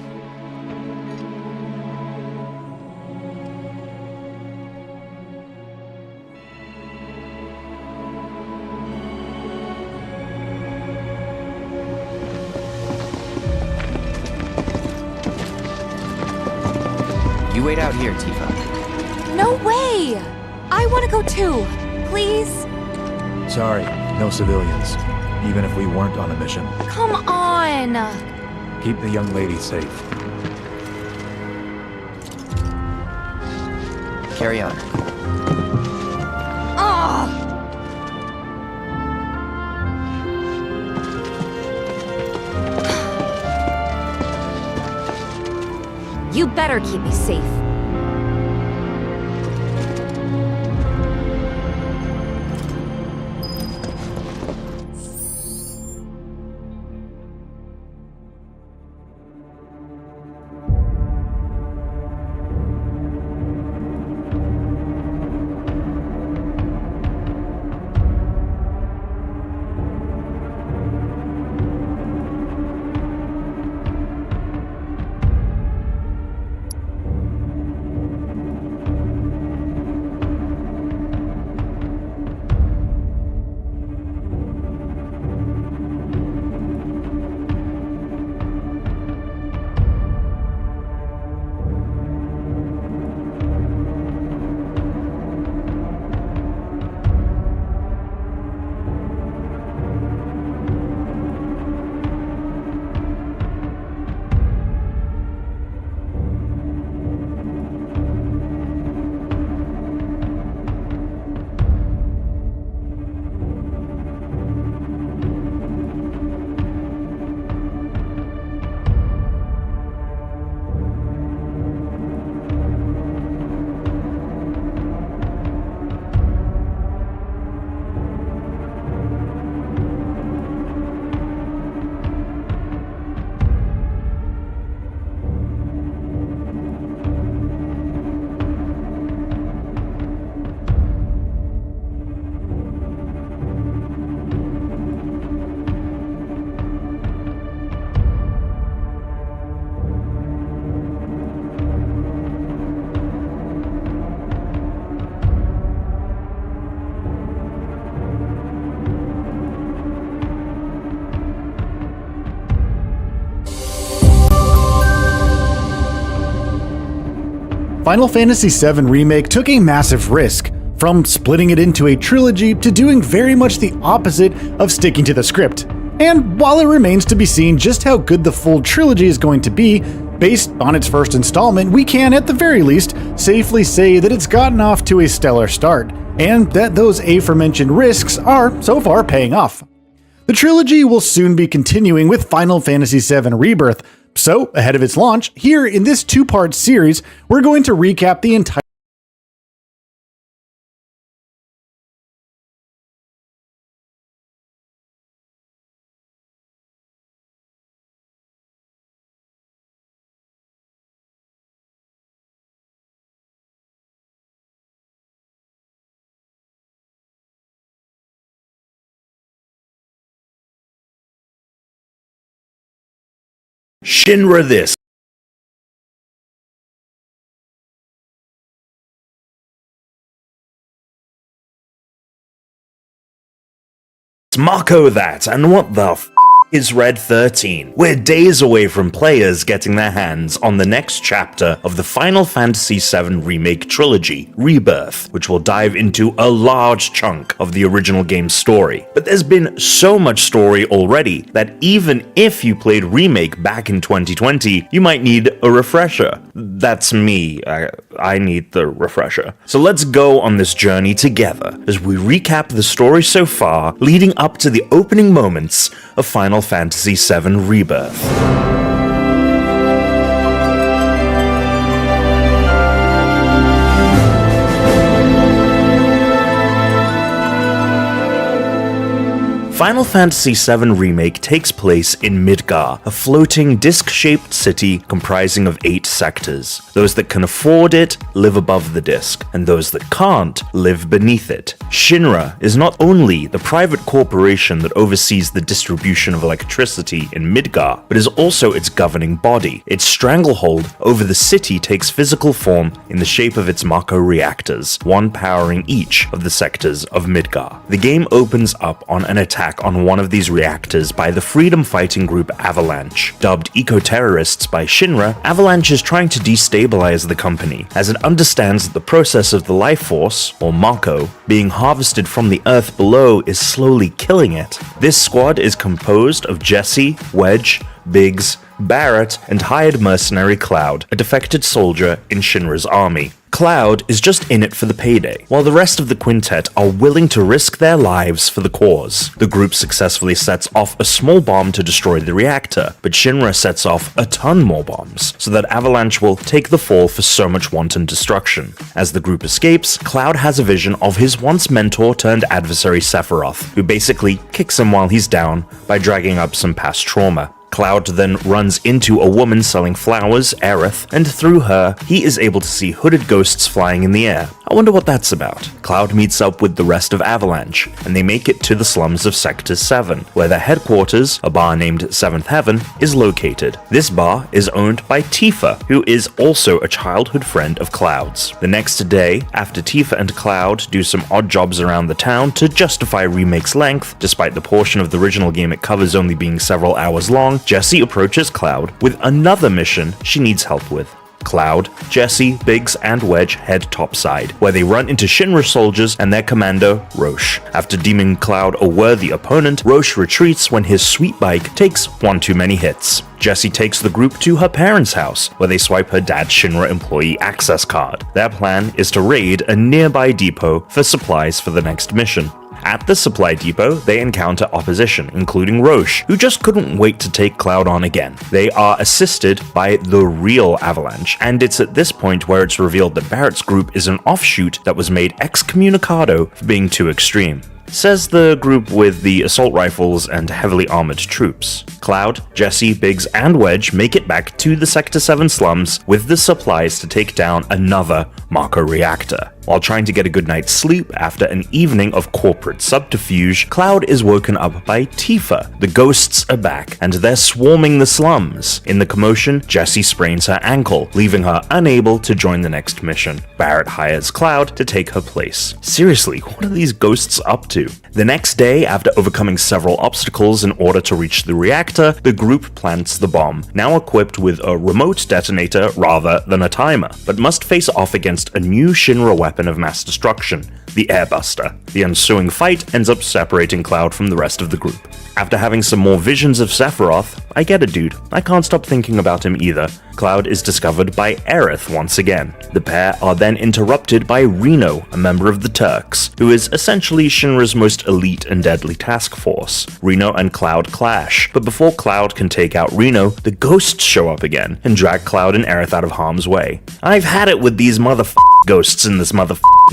You wait out here, Tifa. No way! I want to go too. Please? Sorry, no civilians. Even if we weren't on a mission. Come on! Keep the young lady safe. Carry on. Ugh! You better keep me safe. Final Fantasy VII Remake took a massive risk, from splitting it into a trilogy to doing very much the opposite of sticking to the script. And while it remains to be seen just how good the full trilogy is going to be, based on its first installment, we can, at the very least, safely say that it's gotten off to a stellar start, and that those aforementioned risks are, so far, paying off. The trilogy will soon be continuing with Final Fantasy VII Rebirth, so ahead of its launch, here in this two-part series, we're going to recap the entire Shinra this. Mako that, and what the f is Red 13. We're days away from players getting their hands on the next chapter of the Final Fantasy VII Remake trilogy, Rebirth, which will dive into a large chunk of the original game's story. But there's been so much story already that even if you played Remake back in 2020, you might need a refresher. That's me. I need the refresher. So let's go on this journey together as we recap the story so far, leading up to the opening moments of Final Fantasy VII Rebirth. Final Fantasy VII Remake takes place in Midgar, a floating disc-shaped city comprising of 8 sectors. Those that can afford it live above the disc, and those that can't live beneath it. Shinra is not only the private corporation that oversees the distribution of electricity in Midgar, but is also its governing body. Its stranglehold over the city takes physical form in the shape of its Mako reactors, one powering each of the sectors of Midgar. The game opens up on an attack on one of these reactors by the freedom fighting group Avalanche. Dubbed eco-terrorists by Shinra, Avalanche is trying to destabilize the company, as it understands that the process of the life force, or Mako, being harvested from the earth below is slowly killing it. This squad is composed of Jesse, Wedge, Biggs, Barrett, and hired mercenary Cloud, a defected soldier in Shinra's army. Cloud is just in it for the payday, while the rest of the quintet are willing to risk their lives for the cause. The group successfully sets off a small bomb to destroy the reactor, but Shinra sets off a ton more bombs, so that Avalanche will take the fall for so much wanton destruction. As the group escapes, Cloud has a vision of his once mentor turned adversary Sephiroth, who basically kicks him while he's down by dragging up some past trauma. Cloud then runs into a woman selling flowers, Aerith, and through her, he is able to see hooded ghosts flying in the air. I wonder what that's about. Cloud meets up with the rest of Avalanche, and they make it to the slums of Sector 7, where their headquarters, a bar named Seventh Heaven, is located. This bar is owned by Tifa, who is also a childhood friend of Cloud's. The next day, after Tifa and Cloud do some odd jobs around the town to justify Remake's length, despite the portion of the original game it covers only being several hours long, Jessie approaches Cloud with another mission she needs help with. Cloud, Jesse, Biggs, and Wedge head topside, where they run into Shinra soldiers and their commander, Roche. After deeming Cloud a worthy opponent, Roche retreats when his sweet bike takes one too many hits. Jessie takes the group to her parents' house, where they swipe her dad's Shinra employee access card. Their plan is to raid a nearby depot for supplies for the next mission. At the supply depot, they encounter opposition, including Roche, who just couldn't wait to take Cloud on again. They are assisted by the real Avalanche, and it's at this point where it's revealed that Barrett's group is an offshoot that was made excommunicado for being too extreme. Says the group with the assault rifles and heavily armored troops. Cloud, Jesse, Biggs, and Wedge make it back to the Sector 7 slums with the supplies to take down another Mako reactor. While trying to get a good night's sleep after an evening of corporate subterfuge, Cloud is woken up by Tifa. The ghosts are back, and they're swarming the slums. In the commotion, Jessie sprains her ankle, leaving her unable to join the next mission. Barrett hires Cloud to take her place. Seriously, what are these ghosts up to? The next day, after overcoming several obstacles in order to reach the reactor, the group plants the bomb, now equipped with a remote detonator rather than a timer, but must face off against a new Shinra weapon of mass destruction, the Airbuster. The ensuing fight ends up separating Cloud from the rest of the group. After having some more visions of Sephiroth, I get it, dude. I can't stop thinking about him either. Cloud is discovered by Aerith once again. The pair are then interrupted by Reno, a member of the Turks, who is essentially Shinra's most elite and deadly task force. Reno and Cloud clash, but before Cloud can take out Reno, the ghosts show up again and drag Cloud and Aerith out of harm's way. I've had it with these ghosts in this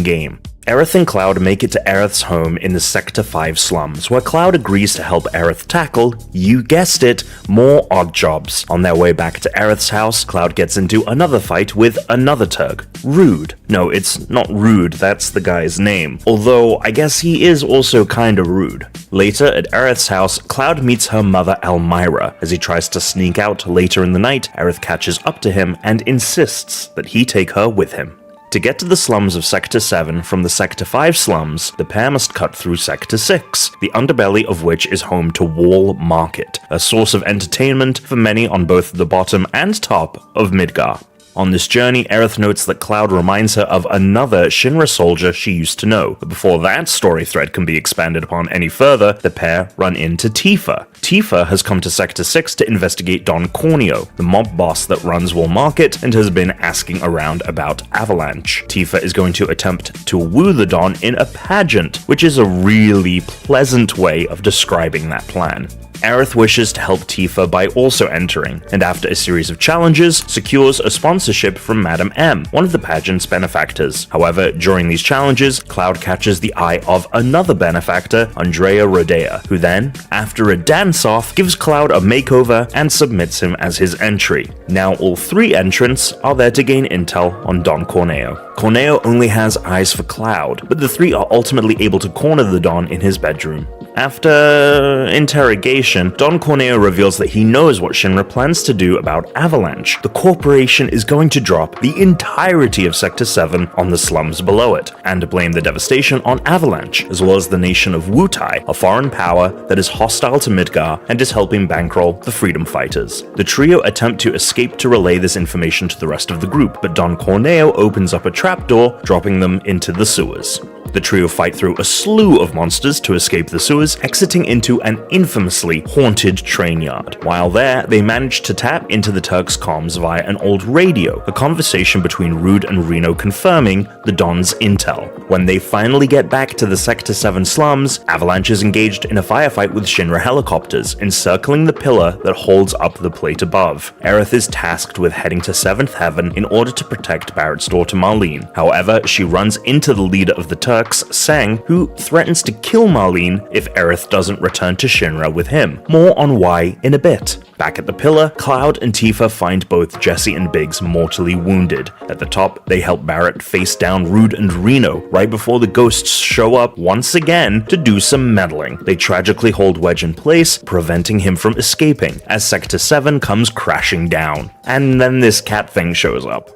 game. Aerith and Cloud make it to Aerith's home in the Sector 5 slums, where Cloud agrees to help Aerith tackle, you guessed it, more odd jobs. On their way back to Aerith's house, Cloud gets into another fight with another Turk, Rude. No, it's not Rude, that's the guy's name, although I guess he is also kinda rude. Later, at Aerith's house, Cloud meets her mother Elmira. As he tries to sneak out later in the night, Aerith catches up to him and insists that he take her with him. To get to the slums of Sector 7 from the Sector 5 slums, the pair must cut through Sector 6, the underbelly of which is home to Wall Market, a source of entertainment for many on both the bottom and top of Midgar. On this journey, Aerith notes that Cloud reminds her of another Shinra soldier she used to know, but before that story thread can be expanded upon any further, the pair run into Tifa. Tifa has come to Sector 6 to investigate Don Corneo, the mob boss that runs Wall Market and has been asking around about Avalanche. Tifa is going to attempt to woo the Don in a pageant, which is a really pleasant way of describing that plan. Aerith wishes to help Tifa by also entering, and after a series of challenges, secures a sponsorship from Madame M, one of the pageant's benefactors. However, during these challenges, Cloud catches the eye of another benefactor, Andrea Rodea, who then, after a dance-off, gives Cloud a makeover and submits him as his entry. Now all three entrants are there to gain intel on Don Corneo. Corneo only has eyes for Cloud, but the three are ultimately able to corner the Don in his bedroom. After interrogation, Don Corneo reveals that he knows what Shinra plans to do about Avalanche. The corporation is going to drop the entirety of Sector 7 on the slums below it, and blame the devastation on Avalanche, as well as the nation of Wutai, a foreign power that is hostile to Midgar and is helping bankroll the freedom fighters. The trio attempt to escape to relay this information to the rest of the group, but Don Corneo opens up a trapdoor, dropping them into the sewers. The trio fight through a slew of monsters to escape the sewers, exiting into an infamously haunted train yard. While there, they manage to tap into the Turks' comms via an old radio, a conversation between Rude and Reno confirming the Don's intel. When they finally get back to the Sector 7 slums, Avalanche is engaged in a firefight with Shinra helicopters, encircling the pillar that holds up the plate above. Aerith is tasked with heading to 7th Heaven in order to protect Barrett's daughter Marlene. However, she runs into the leader of the Turks, Sang, who threatens to kill Marlene if Aerith doesn't return to Shinra with him. More on why in a bit. Back at the pillar, Cloud and Tifa find both Jesse and Biggs mortally wounded. At the top, they help Barrett face down Rude and Reno right before the ghosts show up once again to do some meddling. They tragically hold Wedge in place, preventing him from escaping, as Sector 7 comes crashing down. And then this cat thing shows up.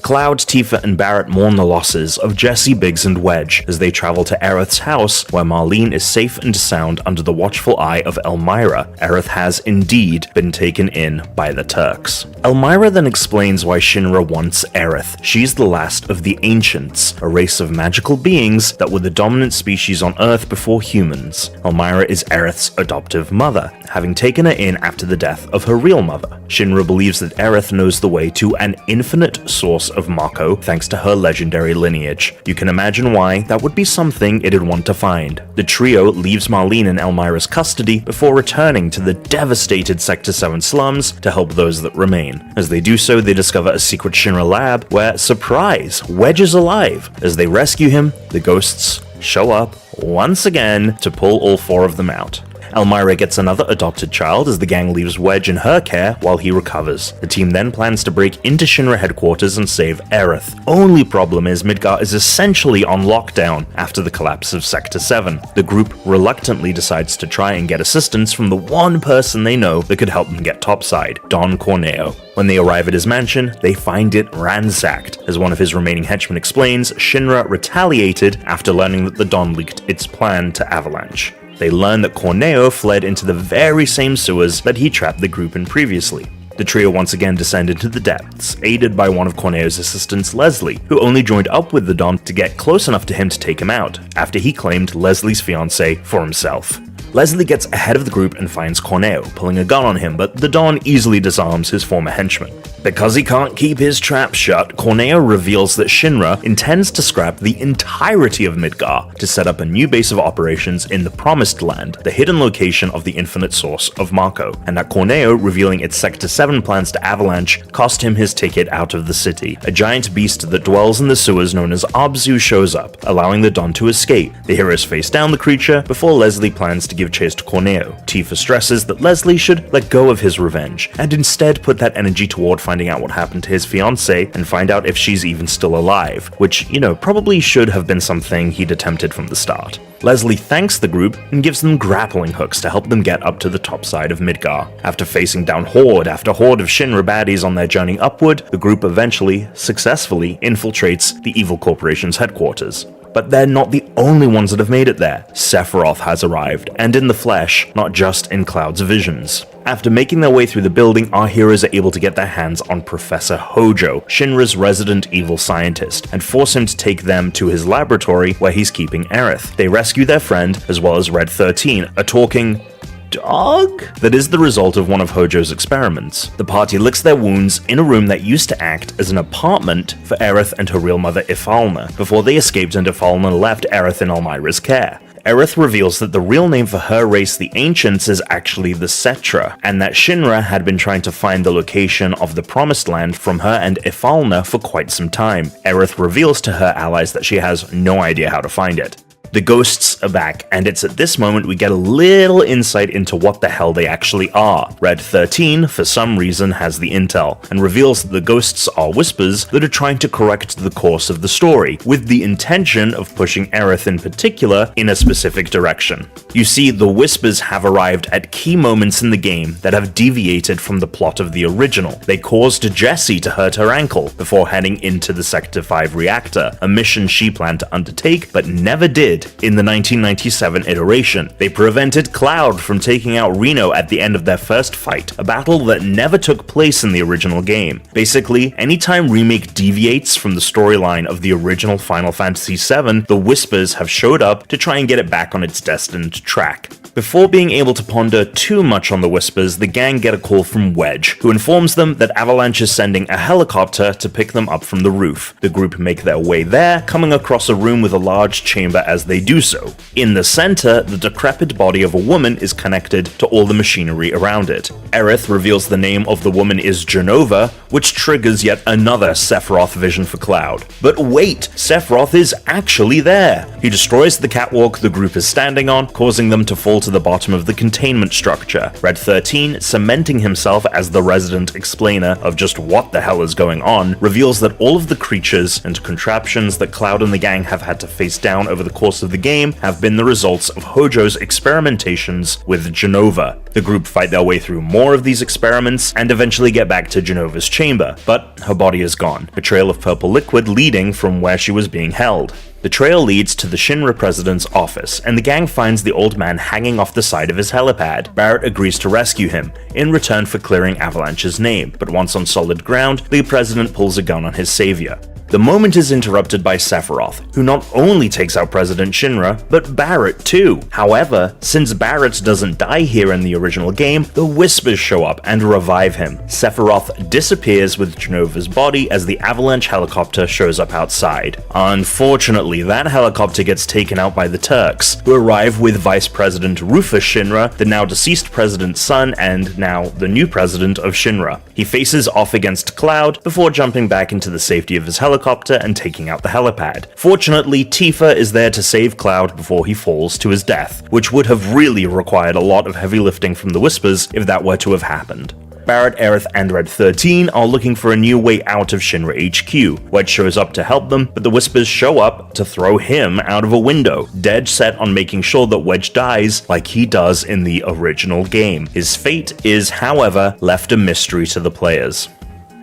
Cloud, Tifa, and Barrett mourn the losses of Jesse, Biggs, and Wedge as they travel to Aerith's house, where Marlene is safe and sound under the watchful eye of Elmira. Aerith has indeed been taken in by the Turks. Elmira then explains why Shinra wants Aerith. She's the last of the Ancients, a race of magical beings that were the dominant species on Earth before humans. Elmira is Aerith's adoptive mother, having taken her in after the death of her real mother. Shinra believes that Aerith knows the way to an infinite source of Mako thanks to her legendary lineage. You can imagine why that would be something it'd want to find. The trio leaves Marlene in Elmira's custody before returning to the devastated Sector 7 slums to help those that remain. As they do so, they discover a secret Shinra lab where, surprise, Wedge is alive. As they rescue him, the ghosts show up once again to pull all four of them out. Elmira gets another adopted child as the gang leaves Wedge in her care while he recovers. The team then plans to break into Shinra headquarters and save Aerith. Only problem is Midgar is essentially on lockdown after the collapse of Sector 7. The group reluctantly decides to try and get assistance from the one person they know that could help them get topside, Don Corneo. When they arrive at his mansion, they find it ransacked. As one of his remaining henchmen explains, Shinra retaliated after learning that the Don leaked its plan to Avalanche. They learn that Corneo fled into the very same sewers that he trapped the group in previously. The trio once again descend into the depths, aided by one of Corneo's assistants, Leslie, who only joined up with the Don to get close enough to him to take him out, after he claimed Leslie's fiancée for himself. Leslie gets ahead of the group and finds Corneo, pulling a gun on him, but the Don easily disarms his former henchman. Because he can't keep his trap shut, Corneo reveals that Shinra intends to scrap the entirety of Midgar to set up a new base of operations in the Promised Land, the hidden location of the infinite source of Mako, and that Corneo revealing its Sector 7 plans to Avalanche cost him his ticket out of the city. A giant beast that dwells in the sewers known as Abzu shows up, allowing the Don to escape. The heroes face down the creature before Leslie plans to give chase to Corneo. Tifa stresses that Leslie should let go of his revenge, and instead put that energy toward finding finding out what happened to his fiancée and find out if she's even still alive, which, probably should have been something he'd attempted from the start. Leslie thanks the group and gives them grappling hooks to help them get up to the top side of Midgar. After facing down horde after horde of Shinra baddies on their journey upward, the group eventually, successfully, infiltrates the evil corporation's headquarters. But they're not the only ones that have made it there. Sephiroth has arrived, and in the flesh, not just in Cloud's visions. After making their way through the building, our heroes are able to get their hands on Professor Hojo, Shinra's resident evil scientist, and force him to take them to his laboratory where he's keeping Aerith. They rescue their friend, as well as Red 13, a talking dog that is the result of one of Hojo's experiments. The party licks their wounds in a room that used to act as an apartment for Aerith and her real mother Ifalna, before they escaped and Ifalna left Aerith in Elmyra's care. Aerith reveals that the real name for her race, the Ancients, is actually the Cetra, and that Shinra had been trying to find the location of the Promised Land from her and Ifalna for quite some time. Aerith reveals to her allies that she has no idea how to find it. The ghosts are back, and it's at this moment we get a little insight into what the hell they actually are. Red 13, for some reason, has the intel, and reveals that the ghosts are whispers that are trying to correct the course of the story, with the intention of pushing Aerith in particular in a specific direction. You see, the whispers have arrived at key moments in the game that have deviated from the plot of the original. They caused Jessie to hurt her ankle before heading into the Sector 5 reactor, a mission she planned to undertake but never did in the 1997 iteration. They prevented Cloud from taking out Reno at the end of their first fight, a battle that never took place in the original game. Basically, anytime Remake deviates from the storyline of the original Final Fantasy VII, the Whispers have showed up to try and get it back on its destined track. Before being able to ponder too much on the Whispers, the gang get a call from Wedge, who informs them that Avalanche is sending a helicopter to pick them up from the roof. The group make their way there, coming across a room with a large chamber as they do so. In the center, the decrepit body of a woman is connected to all the machinery around it. Aerith reveals the name of the woman is Genova, which triggers yet another Sephiroth vision for Cloud. But wait, Sephiroth is actually there! He destroys the catwalk the group is standing on, causing them to fall to the bottom of the containment structure. Red 13, cementing himself as the resident explainer of just what the hell is going on, reveals that all of the creatures and contraptions that Cloud and the gang have had to face down over the course of the game have been the results of Hojo's experimentations with Genova. The group fight their way through more of these experiments and eventually get back to Genova's chamber, but her body is gone, a trail of purple liquid leading from where she was being held. The trail leads to the Shinra president's office, and the gang finds the old man hanging off the side of his helipad. Barrett agrees to rescue him, in return for clearing Avalanche's name, but once on solid ground, the president pulls a gun on his savior. The moment is interrupted by Sephiroth, who not only takes out President Shinra, but Barrett too. However, since Barrett doesn't die here in the original game, the Whispers show up and revive him. Sephiroth disappears with Genova's body as the Avalanche helicopter shows up outside. Unfortunately, that helicopter gets taken out by the Turks, who arrive with Vice President Rufus Shinra, the now deceased president's son and now the new president of Shinra. He faces off against Cloud before jumping back into the safety of his helicopter and taking out the helipad. Fortunately, Tifa is there to save Cloud before he falls to his death, which would have really required a lot of heavy lifting from the Whispers if that were to have happened. Barrett, Aerith, and Red 13 are looking for a new way out of Shinra HQ. Wedge shows up to help them, but the Whispers show up to throw him out of a window, dead set on making sure that Wedge dies like he does in the original game. His fate is, however, left a mystery to the players.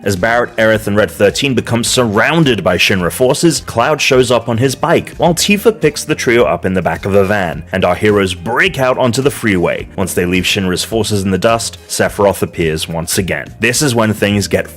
As Barrett, Aerith, and Red 13 become surrounded by Shinra forces, Cloud shows up on his bike, while Tifa picks the trio up in the back of a van, and our heroes break out onto the freeway. Once they leave Shinra's forces in the dust, Sephiroth appears once again. This is when things get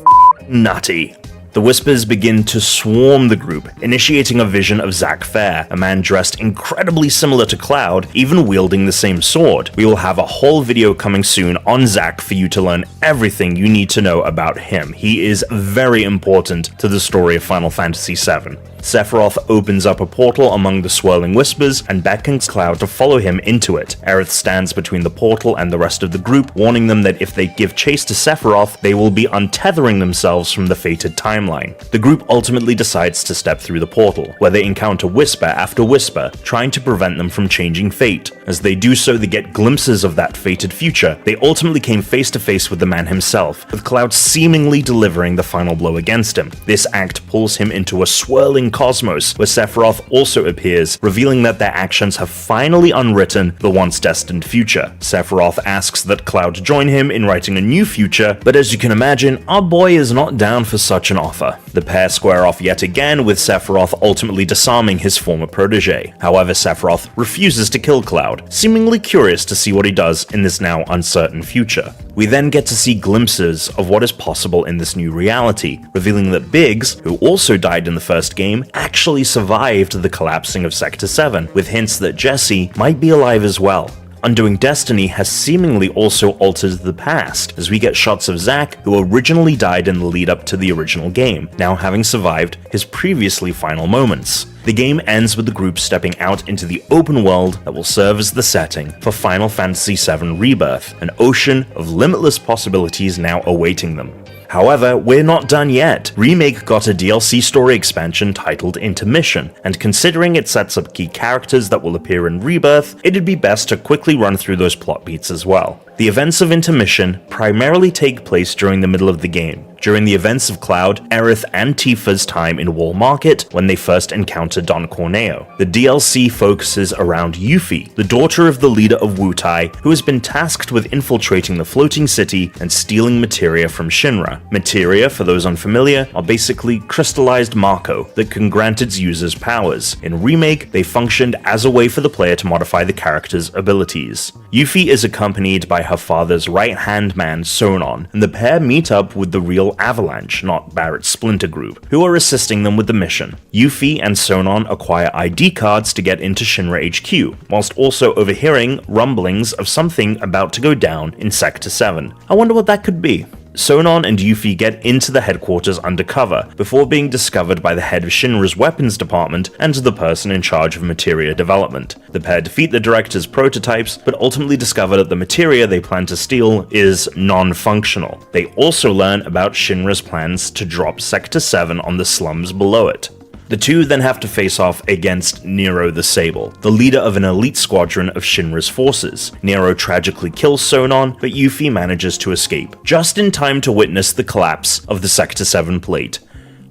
nutty. The Whispers begin to swarm the group, initiating a vision of Zack Fair, a man dressed incredibly similar to Cloud, even wielding the same sword. We will have a whole video coming soon on Zack for you to learn everything you need to know about him. He is very important to the story of Final Fantasy VII. Sephiroth opens up a portal among the swirling whispers and beckons Cloud to follow him into it. Aerith stands between the portal and the rest of the group, warning them that if they give chase to Sephiroth, they will be untethering themselves from the fated timeline. The group ultimately decides to step through the portal, where they encounter whisper after whisper, trying to prevent them from changing fate. As they do so, they get glimpses of that fated future. They ultimately came face to face with the man himself, with Cloud seemingly delivering the final blow against him. This act pulls him into a swirling cosmos, where Sephiroth also appears, revealing that their actions have finally unwritten the once destined future. Sephiroth asks that Cloud join him in writing a new future, but as you can imagine, our boy is not down for such an offer. The pair square off yet again, with Sephiroth ultimately disarming his former protege. However, Sephiroth refuses to kill Cloud, seemingly curious to see what he does in this now uncertain future. We then get to see glimpses of what is possible in this new reality, revealing that Biggs, who also died in the first game, actually survived the collapsing of Sector 7, with hints that Jesse might be alive as well. Undoing Destiny has seemingly also altered the past, as we get shots of Zack, who originally died in the lead up to the original game, now having survived his previously final moments. The game ends with the group stepping out into the open world that will serve as the setting for Final Fantasy VII Rebirth, an ocean of limitless possibilities now awaiting them. However, we're not done yet. Remake got a DLC story expansion titled Intermission, and considering it sets up key characters that will appear in Rebirth, it'd be best to quickly run through those plot beats as well. The events of Intermission primarily take place during the middle of the game, during the events of Cloud, Aerith, and Tifa's time in Wall Market when they first encounter Don Corneo. The DLC focuses around Yuffie, the daughter of the leader of Wutai, who has been tasked with infiltrating the floating city and stealing materia from Shinra. Materia, for those unfamiliar, are basically crystallized Mako that can grant its users powers. In Remake, they functioned as a way for the player to modify the character's abilities. Yuffie is accompanied by her father's right-hand man, Sonon, and the pair meet up with the real Avalanche, not Barrett's Splinter Group, who are assisting them with the mission. Yuffie and Sonon acquire ID cards to get into Shinra HQ, whilst also overhearing rumblings of something about to go down in Sector 7. I wonder what that could be. Sonon and Yuffie get into the headquarters undercover, before being discovered by the head of Shinra's weapons department and the person in charge of materia development. The pair defeat the director's prototypes, but ultimately discover that the materia they plan to steal is non-functional. They also learn about Shinra's plans to drop Sector 7 on the slums below it. The two then have to face off against Nero the Sable, the leader of an elite squadron of Shinra's forces. Nero tragically kills Sonon, but Yuffie manages to escape, just in time to witness the collapse of the Sector 7 plate.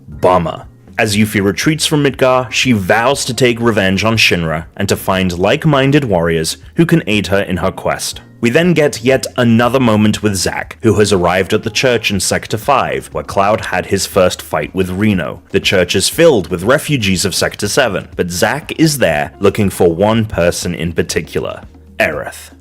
Bummer. As Yuffie retreats from Midgar, she vows to take revenge on Shinra and to find like-minded warriors who can aid her in her quest. We then get yet another moment with Zack, who has arrived at the church in Sector 5, where Cloud had his first fight with Reno. The church is filled with refugees of Sector 7, but Zack is there looking for one person in particular, Aerith.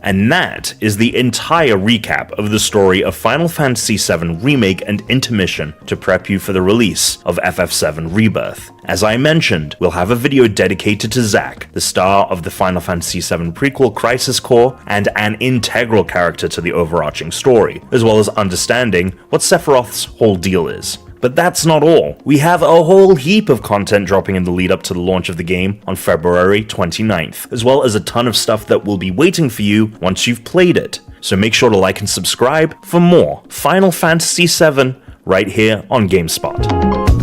And that is the entire recap of the story of Final Fantasy VII Remake and Intermission to prep you for the release of FF7 Rebirth. As I mentioned, we'll have a video dedicated to Zack, the star of the Final Fantasy VII prequel Crisis Core and an integral character to the overarching story, as well as understanding what Sephiroth's whole deal is. But that's not all. We have a whole heap of content dropping in the lead up to the launch of the game on February 29th, as well as a ton of stuff that will be waiting for you once you've played it. So make sure to like and subscribe for more Final Fantasy VII right here on GameSpot.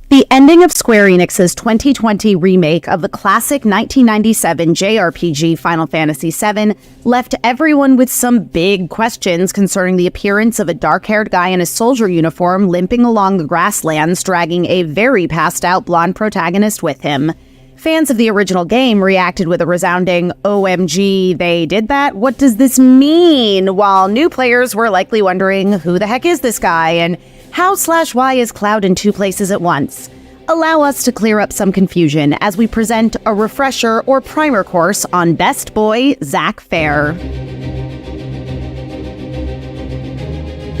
The ending of Square Enix's 2020 remake of the classic 1997 JRPG Final Fantasy VII left everyone with some big questions concerning the appearance of a dark-haired guy in a soldier uniform limping along the grasslands, dragging a very passed-out blonde protagonist with him. Fans of the original game reacted with a resounding, OMG, they did that? What does this mean? While new players were likely wondering, who the heck is this guy? And how/why is Cloud in two places at once? allow us to clear up some confusion as we present a refresher or primer course on Best Boy Zack Fair.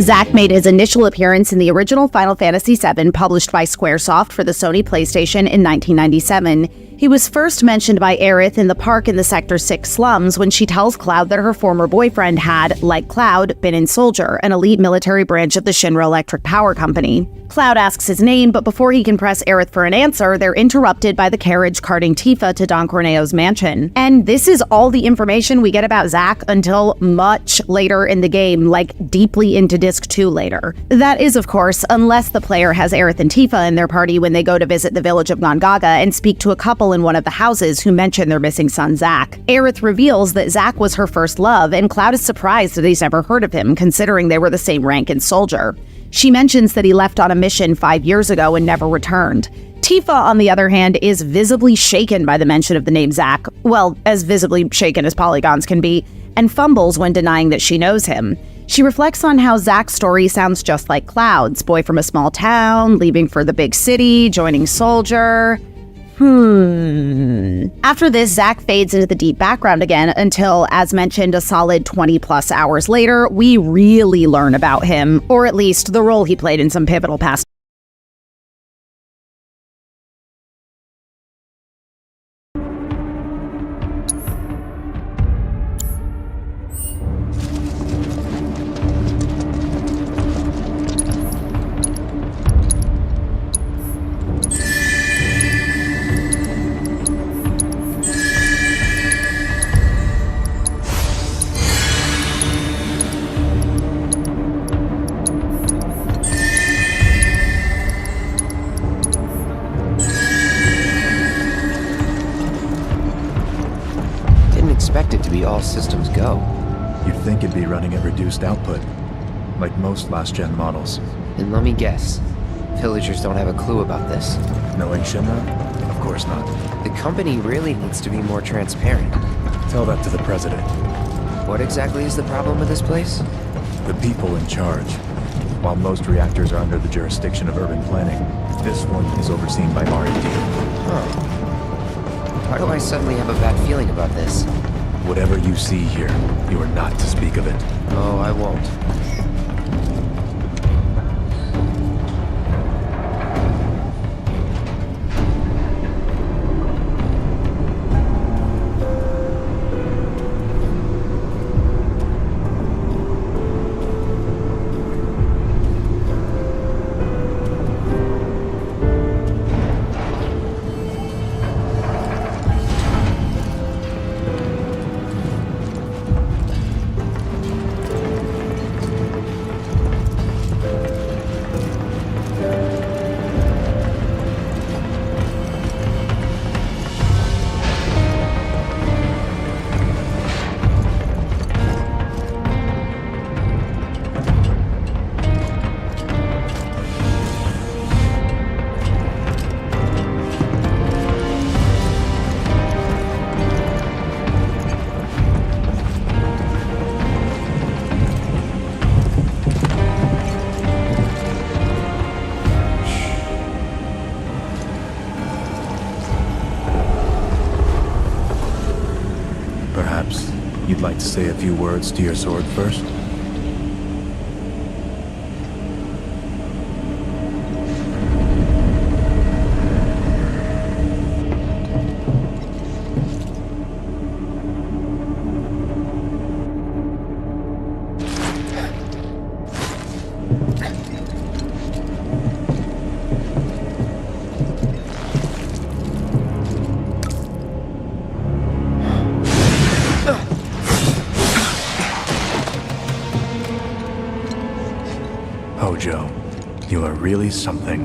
Zack made his initial appearance in the original Final Fantasy VII published by Squaresoft for the Sony PlayStation in 1997. He was first mentioned by Aerith in the park in the Sector 6 slums when she tells Cloud that her former boyfriend had, like Cloud, been in Soldier, an elite military branch of the Shinra Electric Power Company. Cloud asks his name, but before he can press Aerith for an answer, they're interrupted by the carriage carting Tifa to Don Corneo's mansion. And this is all the information we get about Zack until much later in the game, like deeply into Disc 2 later. That is, of course, unless the player has Aerith and Tifa in their party when they go to visit the village of Gongaga and speak to a couple in one of the houses who mention their missing son Zack. Aerith reveals that Zack was her first love, and Cloud is surprised that he's never heard of him, considering they were the same rank in Soldier. She mentions that he left on a mission 5 years ago and never returned. Tifa, on the other hand, is visibly shaken by the mention of the name Zack, well, as visibly shaken as polygons can be, and fumbles when denying that she knows him. She reflects on how Zack's story sounds just like Cloud's, boy from a small town, leaving for the big city, joining Soldier. After this, Zack fades into the deep background again until, as mentioned, a solid 20+ hours later, we really learn about him, or at least the role he played in some pivotal past. Expect it to be all systems go. You'd think it'd be running at reduced output, like most last-gen models. And let me guess, villagers don't have a clue about this. Knowing Shinra? Of course not. The company really needs to be more transparent. Tell that to the president. What exactly is the problem with this place? The people in charge. While most reactors are under the jurisdiction of urban planning, this one is overseen by R&D. Huh. Why do I suddenly have a bad feeling about this? Whatever you see here, you are not to speak of it. Oh, I won't. You'd like to say a few words to your sword first? Hojo, you are really something.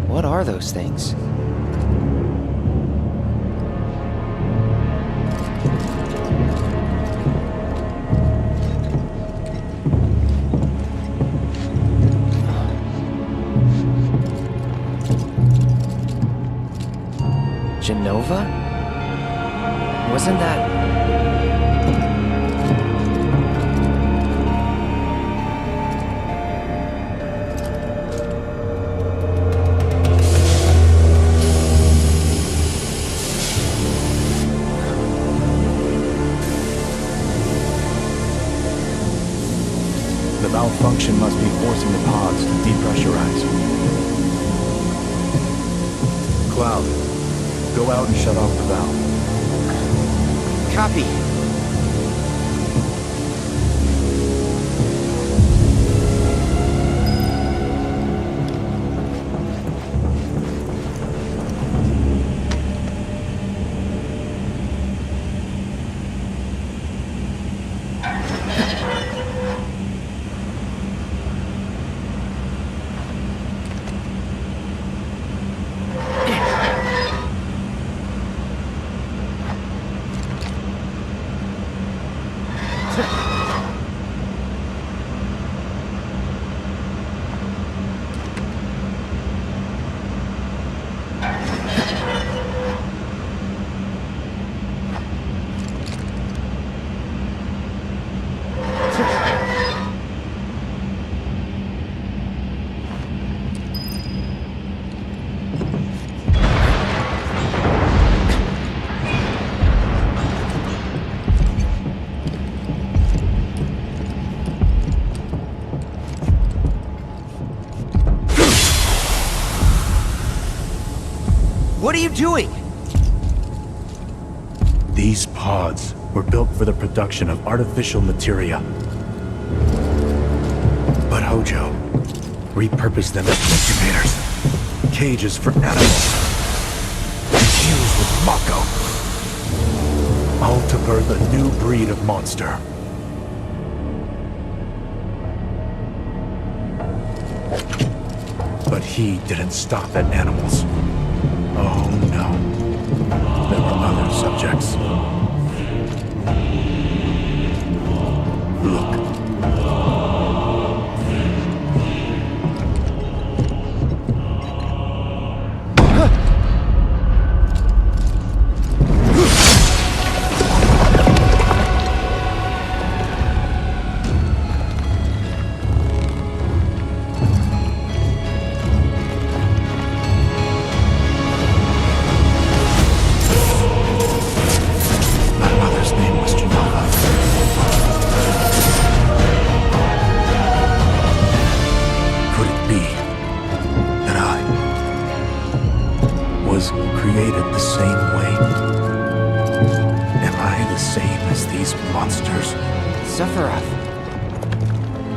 What are those things? Genova? Wasn't that... malfunction must be forcing the pods to depressurize. Cloud, go out and shut off the valve. Copy. What are you doing? These pods were built for the production of artificial materia. But Hojo repurposed them as incubators, cages for animals, infused with Mako, all to birth a new breed of monster. But he didn't stop at animals. Oh no. There were other subjects. Look.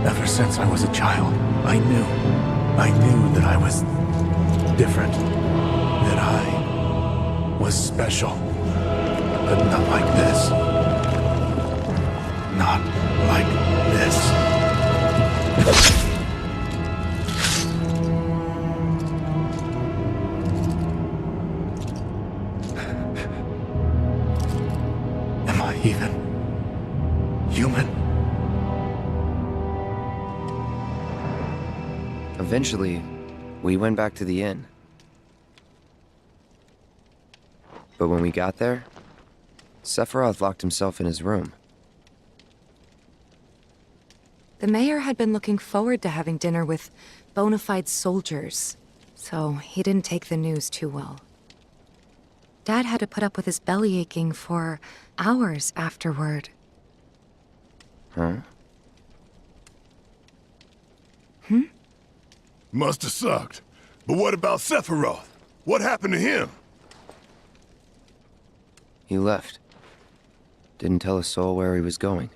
Ever since I was a child, I knew that I was different, that I was special, but not like this. Not like this. Am I even human? Eventually, we went back to the inn. But when we got there, Sephiroth locked himself in his room. The mayor had been looking forward to having dinner with bona fide soldiers, so he didn't take the news too well. Dad had to put up with his belly aching for hours afterward. Huh? Must have sucked. But what about Sephiroth? What happened to him? He left. Didn't tell a soul where he was going.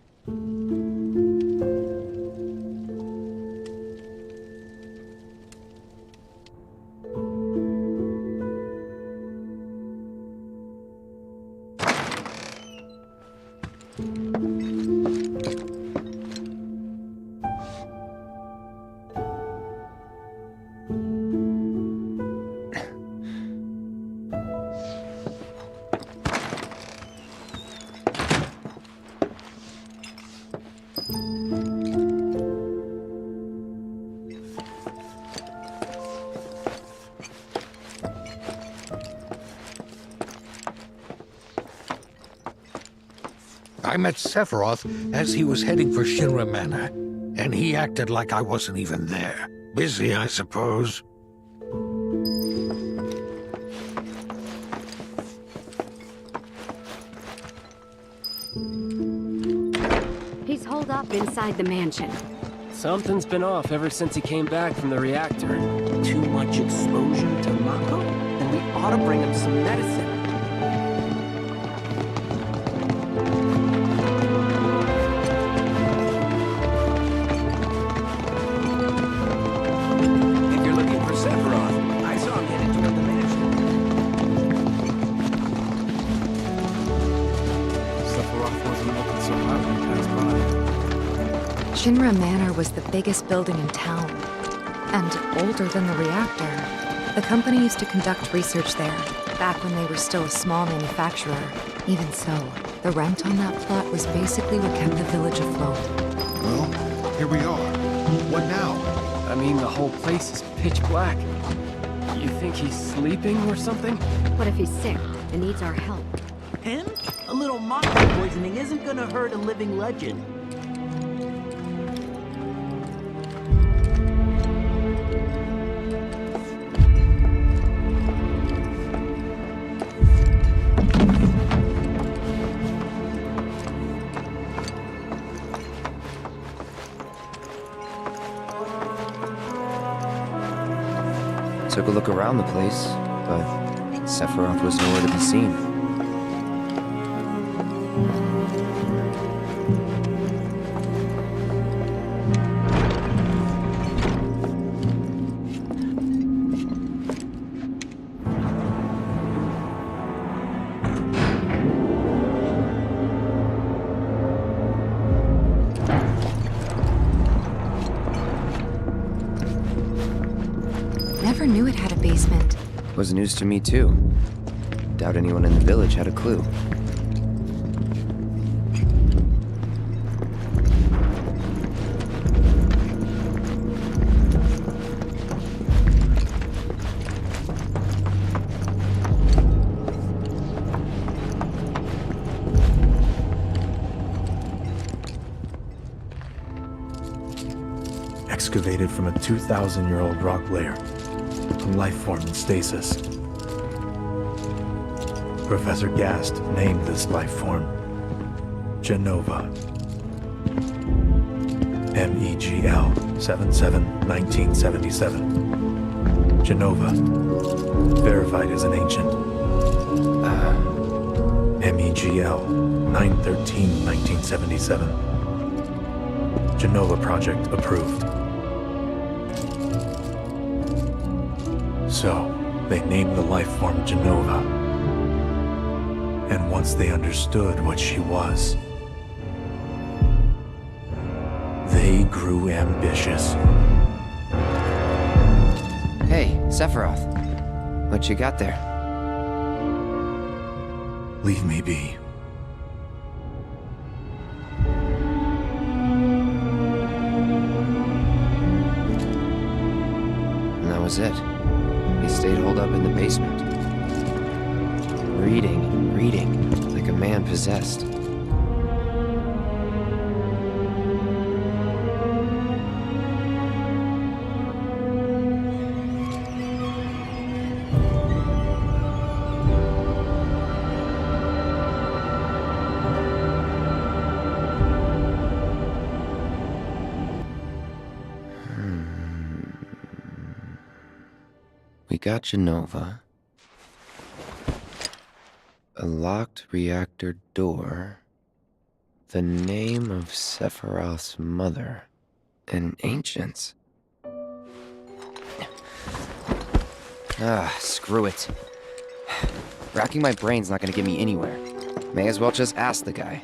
I met Sephiroth as he was heading for Shinra Manor, and he acted like I wasn't even there. Busy, I suppose. He's holed up inside the mansion. Something's been off ever since he came back from the reactor. Too much exposure to Mako? Then we ought to bring him some medicine. If you're looking for Sephiroth, I saw him headed toward the mansion. Sephiroth wasn't looking so hot when he passed by. Shinra Manor was the biggest building in town, and older than the reactor. The company used to conduct research there, back when they were still a small manufacturer. Even so, the rent on that plot was basically what kept the village afloat. Well, here we are. What now? I mean, the whole place is pitch black. You think he's sleeping or something? What if he's sick and needs our help? Him? A little Mako poisoning isn't gonna hurt a living legend. Took a look around the place, but Sephiroth was nowhere to be seen. Never knew it had a basement. Was news to me too. Doubt anyone in the village had a clue. Excavated from a 2,000-year-old rock layer, a life form in stasis. Professor Gast named this life form Genova. MEGL 77-1977. Genova. Verified as an ancient. MEGL 9/13/1977. Genova project approved. So, they named the life form Genova. And once they understood what she was, they grew ambitious. Hey, Sephiroth. What you got there? Leave me be. And that was it. He stayed holed up in the basement. Reading, like a man possessed. We got Genova. A locked reactor door. The name of Sephiroth's mother. And ancients. Screw it. Racking my brain's not gonna get me anywhere. May as well just ask the guy.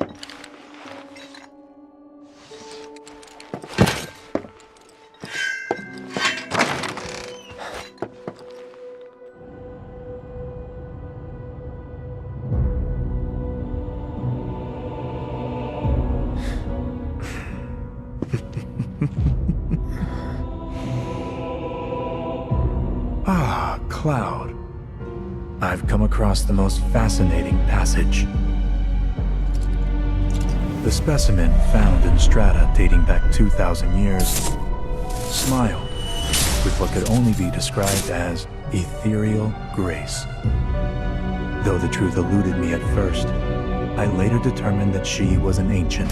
Cloud. I've come across the most fascinating passage. The specimen found in strata dating back 2,000 years smiled with what could only be described as ethereal grace. Though the truth eluded me at first, I later determined that she was an ancient,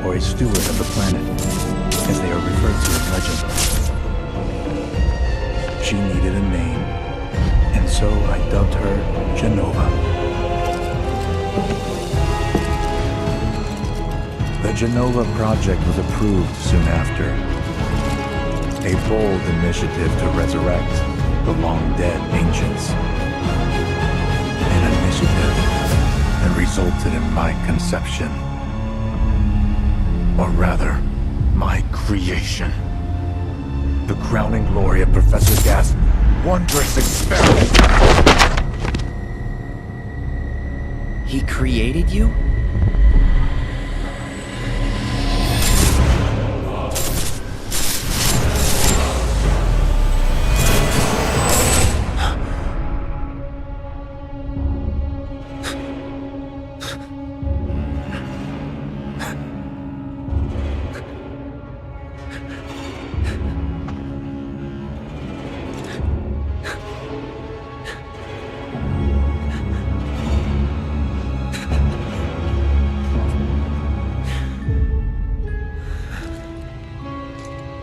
or a steward of the planet. as they are referred to in legend. She needed a name, and so I dubbed her Genova. The Genova project was approved soon after. A bold initiative to resurrect the long-dead ancients. An initiative that resulted in my conception. Or rather, my creation. The crowning glory of Professor Gas' wondrous experiment. He created you?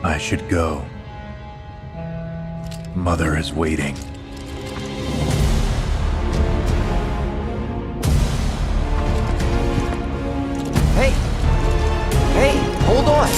I should go. Mother is waiting. Hey! Hey, hold on!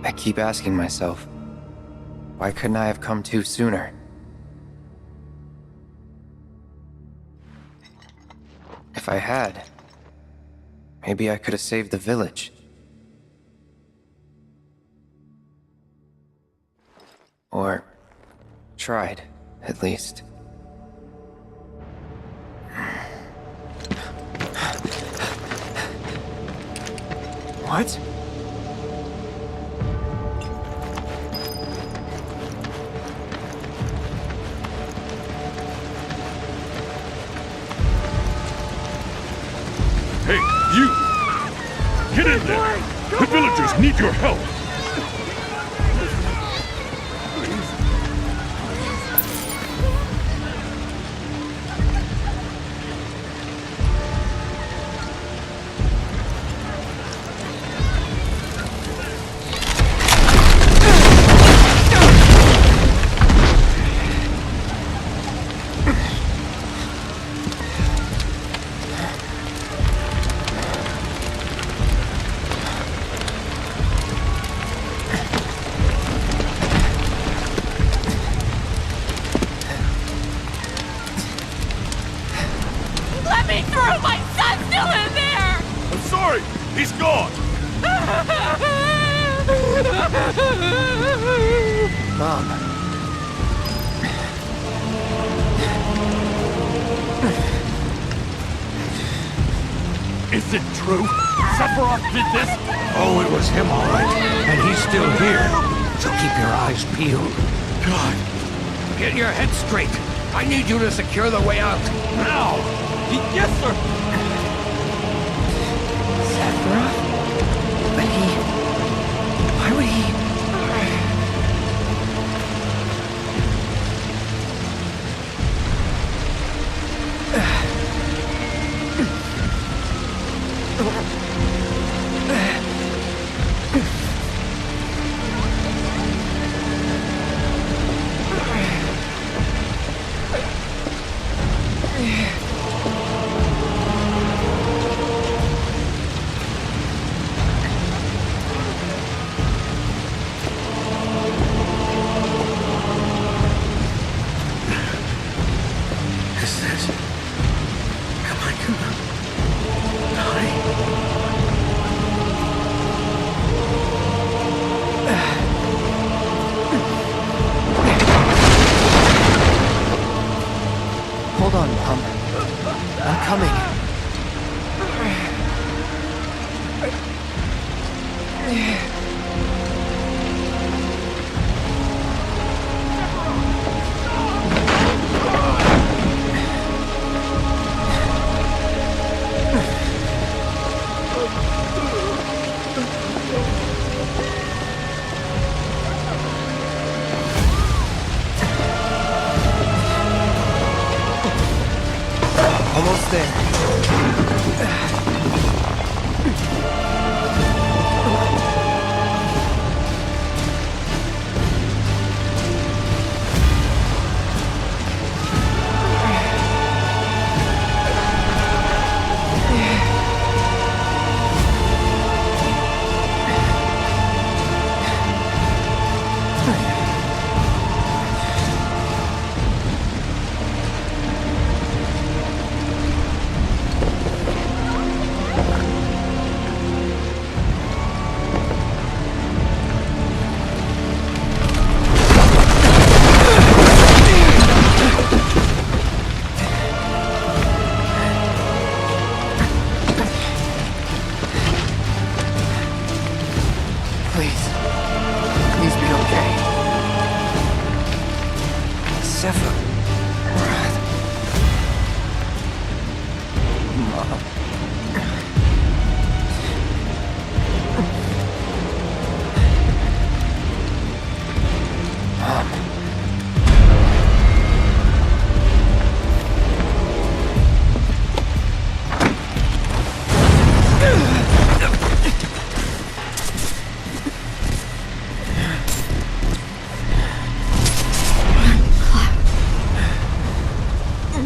I keep asking myself, why couldn't I have come to sooner? If I had, maybe I could have saved the village. Or tried, at least. What? Hey, you! Get in there! The villagers need your help! Let me through! My son's still in there! I'm sorry! He's gone! Mom. Is it true? Sephiroth did this? Oh, it was him, all right. And he's still here. So keep your eyes peeled. God. Get your head straight. I need you to secure the way out. Now! Yes, sir! Sephiroth? But why would he...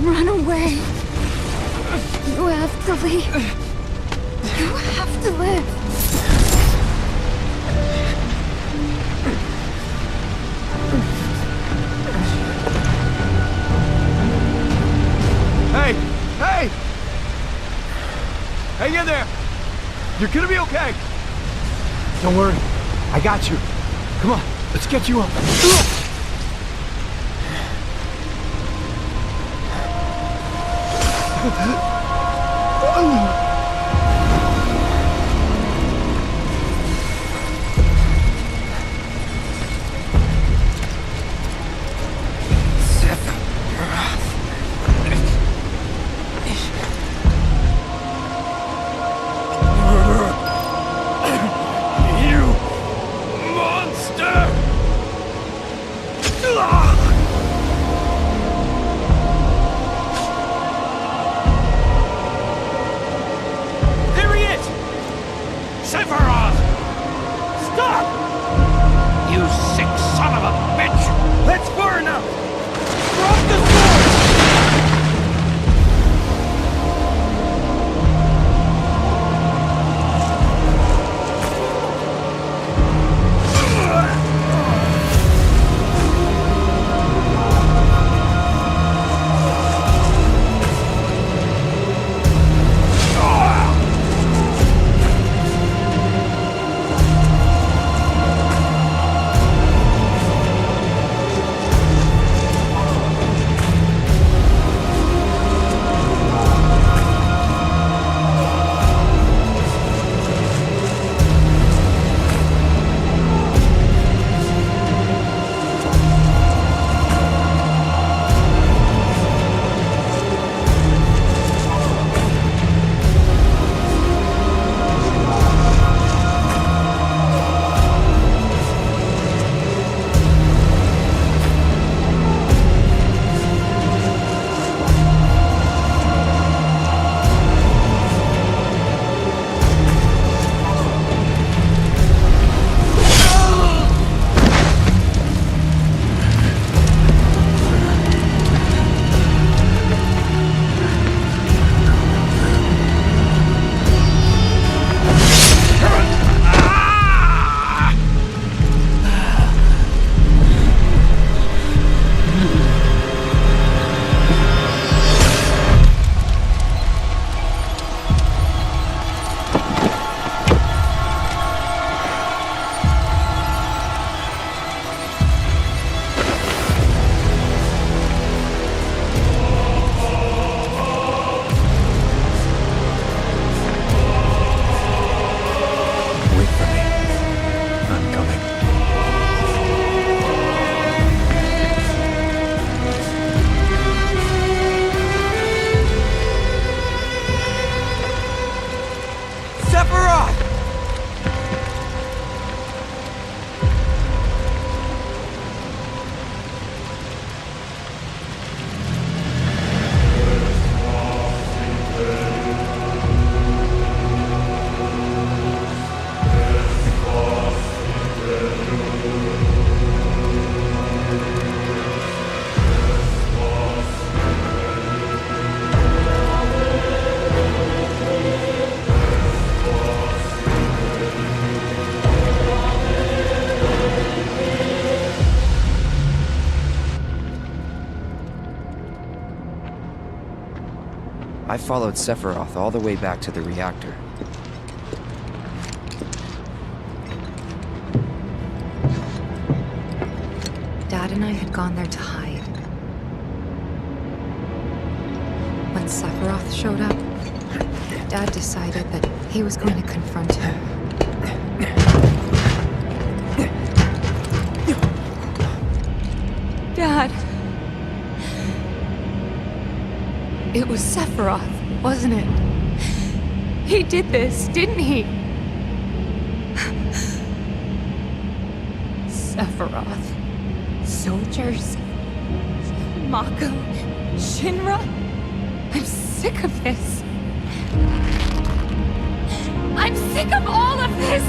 Run away. You have to leave. You have to live. Hey! Hey! Hang in there! You're gonna be okay! Don't worry. I got you. Come on, let's get you up. I followed Sephiroth all the way back to the reactor. Dad and I had gone there to hide. When Sephiroth showed up, Dad decided that he was going to confront him. Dad, It was Sephiroth, wasn't it? He did this, didn't he? Sephiroth. Soldiers. Mako. Shinra. I'm sick of this. I'm sick of all of this!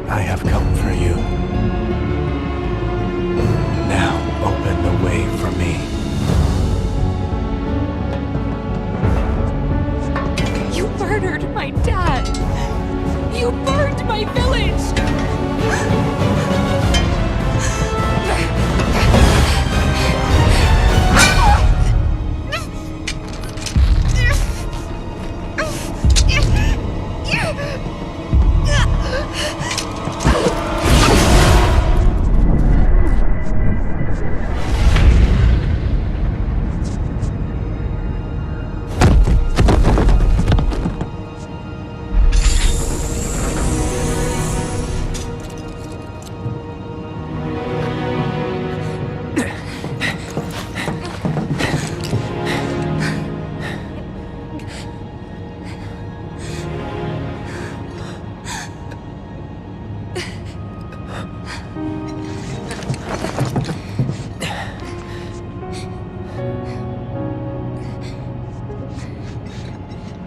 I have come for you. Now open the way for me. You murdered my dad! You burned my village!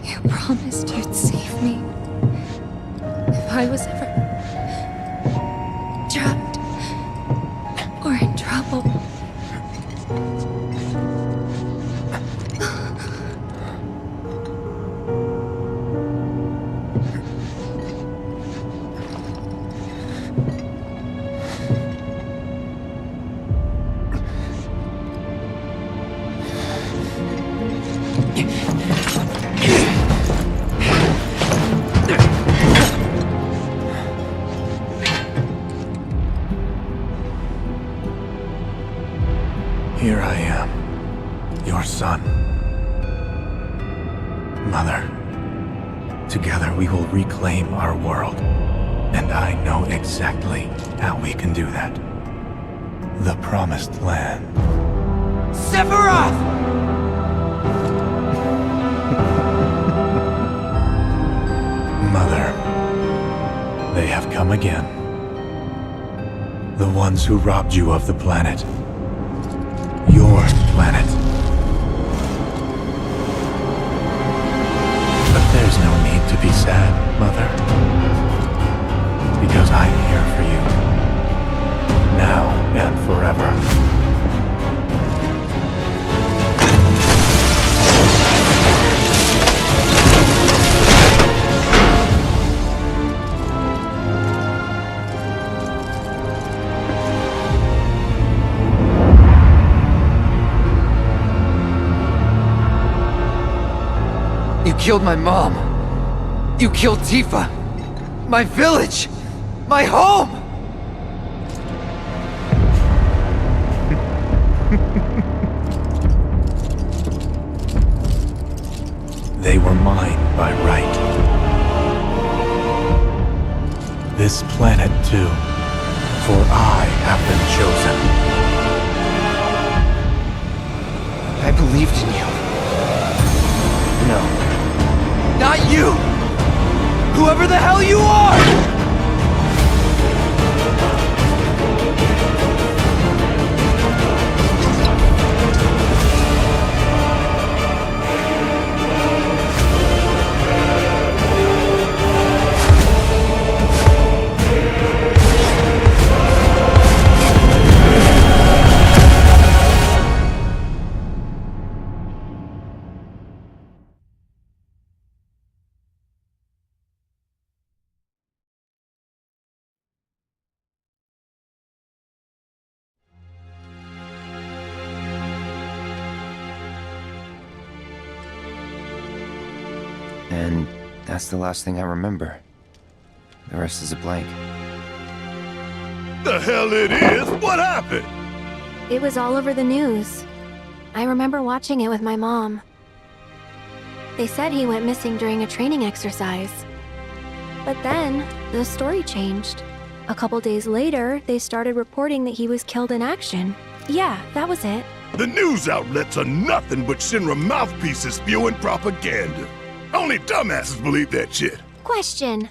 You promised you'd save me if I was ever trapped or in trouble. Here I am, your son. Mother, together we will reclaim our world. And I know exactly how we can do that. The Promised Land. Sephiroth! Mother, they have come again. The ones who robbed you of the planet. Your planet. But there's no need to be sad, Mother. Because I'm here for you. Now and forever. You killed my mom. You killed Tifa. My village. My home. They were mine by right. This planet too, for I have been chosen. I believed in you. No. Not you! Whoever the hell you are! And that's the last thing I remember. The rest is a blank. The hell it is? What happened? It was all over the news. I remember watching it with my mom. They said he went missing during a training exercise. But then, the story changed. A couple days later, they started reporting that he was killed in action. Yeah, that was it. The news outlets are nothing but Shinra mouthpieces spewing propaganda. Only dumbasses believe that shit. Question.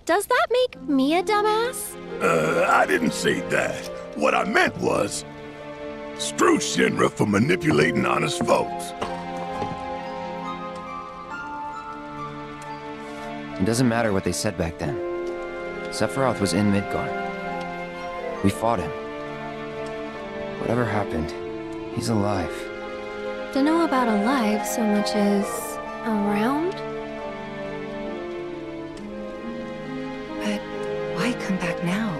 Does that make me a dumbass? I didn't say that. What I meant was, screw Shinra for manipulating honest folks. It doesn't matter what they said back then. Sephiroth was in Midgard. We fought him. Whatever happened, he's alive. Don't know about alive so much as around? But why come back now?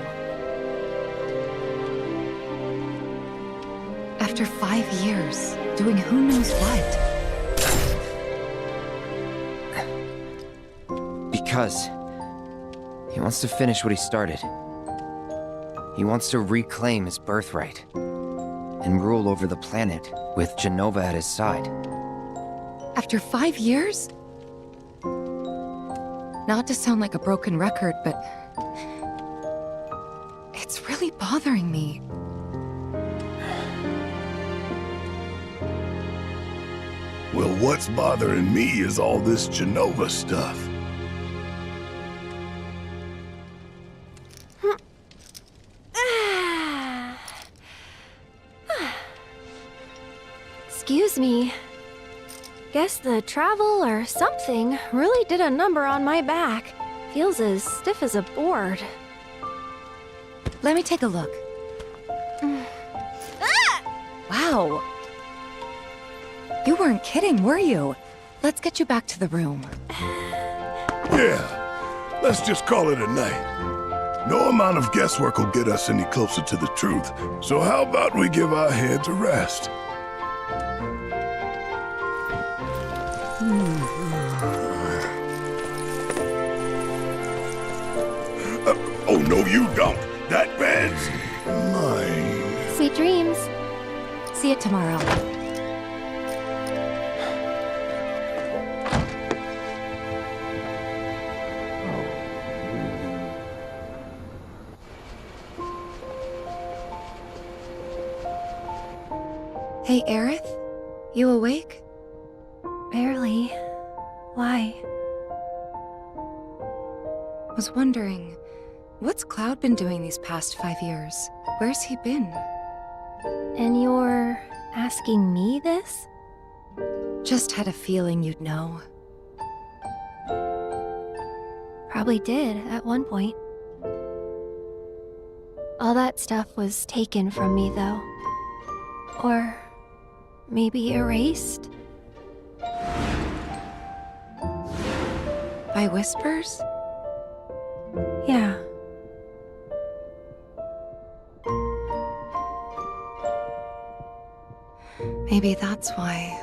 After 5 years, doing who knows what? Because he wants to finish what he started. He wants to reclaim his birthright and rule over the planet with Genova at his side. After 5 years? Not to sound like a broken record, but it's really bothering me. Well, what's bothering me is all this Genova stuff. Excuse me. Guess the travel or something really did a number on my back. Feels as stiff as a board. Let me take a look. Wow. You weren't kidding, were you? Let's get you back to the room. Yeah, let's just call it a night. No amount of guesswork will get us any closer to the truth. So how about we give our heads a rest? Oh, no, you don't. That bed's mine. Sweet dreams. See you tomorrow. Hey, Aerith? You awake? Barely. Why? Was wondering, what's Cloud been doing these past 5 years? Where's he been? And you're asking me this? Just had a feeling you'd know. Probably did at one point. All that stuff was taken from me, though. Or maybe erased? By whispers? Yeah. Maybe that's why.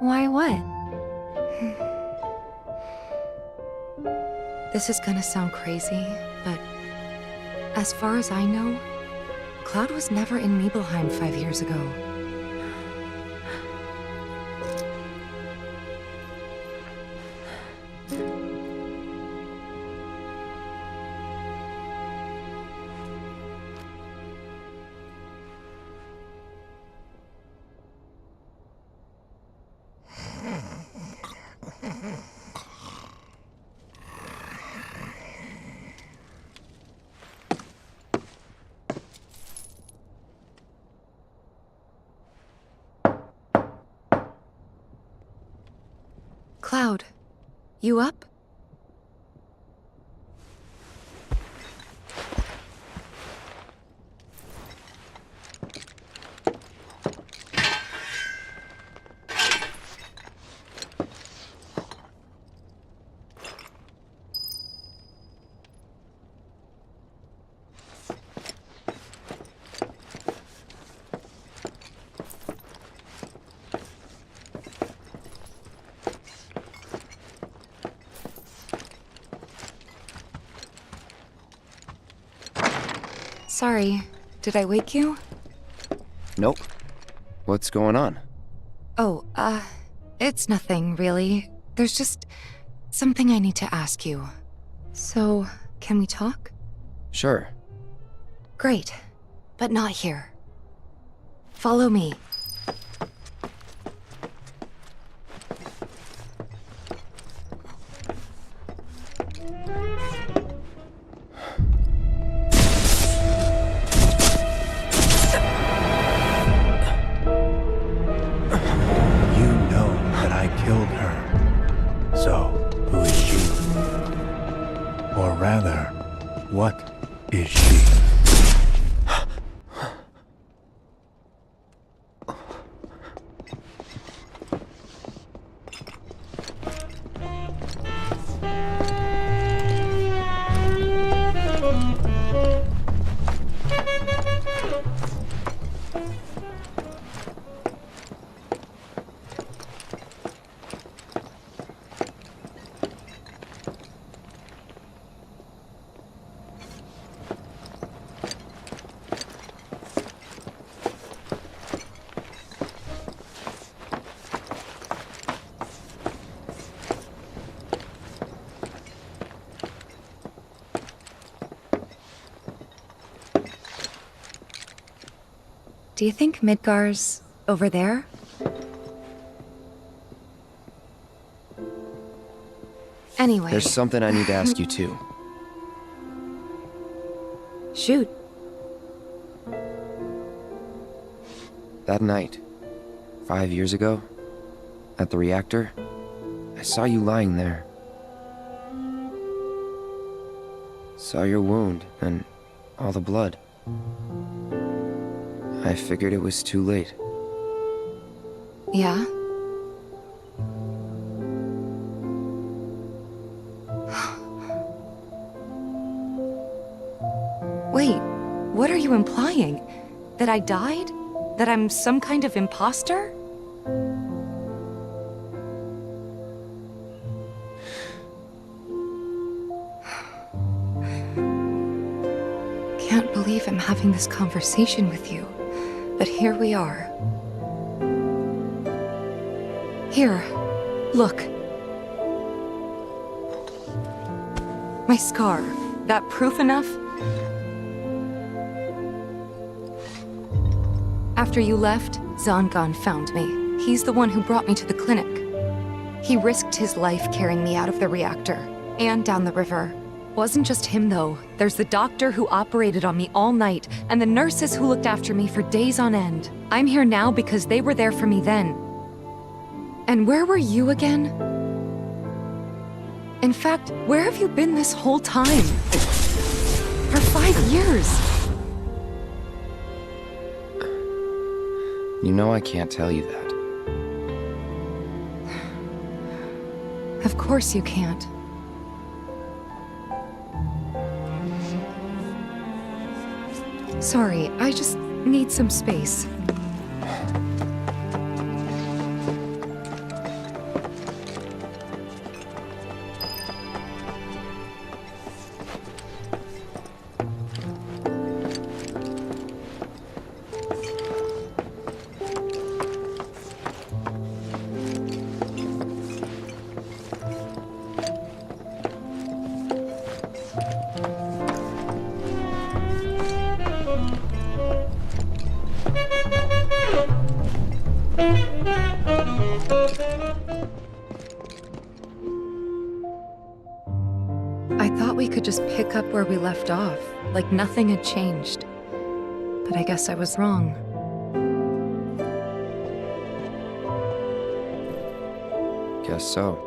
Why what? This is gonna sound crazy, but as far as I know, Cloud was never in Nibelheim 5 years ago. Cloud, you up? Sorry, did I wake you? Nope. What's going on? Oh, it's nothing, really. There's just something I need to ask you. So, can we talk? Sure. Great, but not here. Follow me. Killed her. So, who is she? Or rather, what is she? Do you think Midgar's over there? Anyway. There's something I need to ask you too. Shoot. That night, 5 years ago, at the reactor, I saw you lying there. Saw your wound and all the blood. I figured it was too late. Yeah? Wait, what are you implying? That I died? That I'm some kind of imposter? Can't believe I'm having this conversation with you. But here we are. Here, look. My scar. That proof enough? After you left, Zangan found me. He's the one who brought me to the clinic. He risked his life carrying me out of the reactor and down the river. Wasn't just him, though. There's the doctor who operated on me all night, and the nurses who looked after me for days on end. I'm here now because they were there for me then. And where were you again? In fact, where have you been this whole time? For 5 years. You know I can't tell you that. Of course you can't. Sorry, I just need some space. I thought we could just pick up where we left off, like nothing had changed. But I guess I was wrong. Guess so.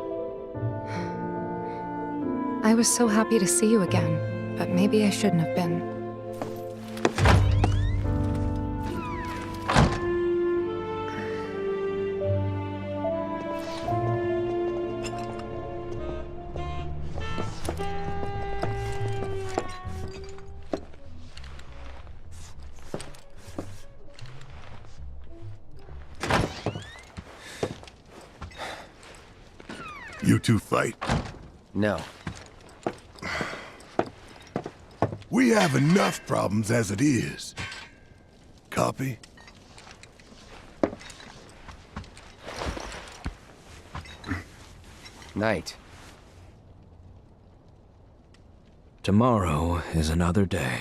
I was so happy to see you again, but maybe I shouldn't have been. You two fight? No. We have enough problems as it is. Copy? Night. Tomorrow is another day.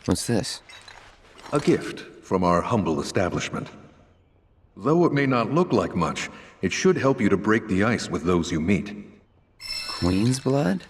What's this? A gift from our humble establishment. Though it may not look like much, it should help you to break the ice with those you meet. Queen's blood?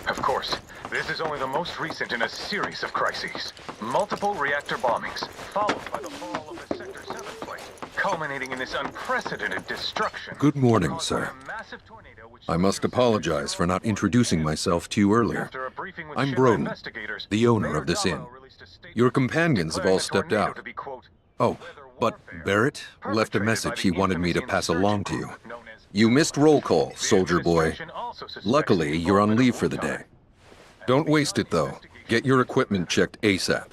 Of course, this is only the most recent in a series of crises. Multiple reactor bombings, followed by the fall of the Sector 7 flight, culminating in this unprecedented destruction. Good morning, sir. I must apologize for not introducing myself to you earlier. I'm Broden, the owner of this inn. Your companions have all stepped out. Oh, but Barrett left a message he wanted me to pass along to you. You missed roll call, soldier boy. Luckily, you're on leave for the day. Don't waste it, though. Get your equipment checked ASAP.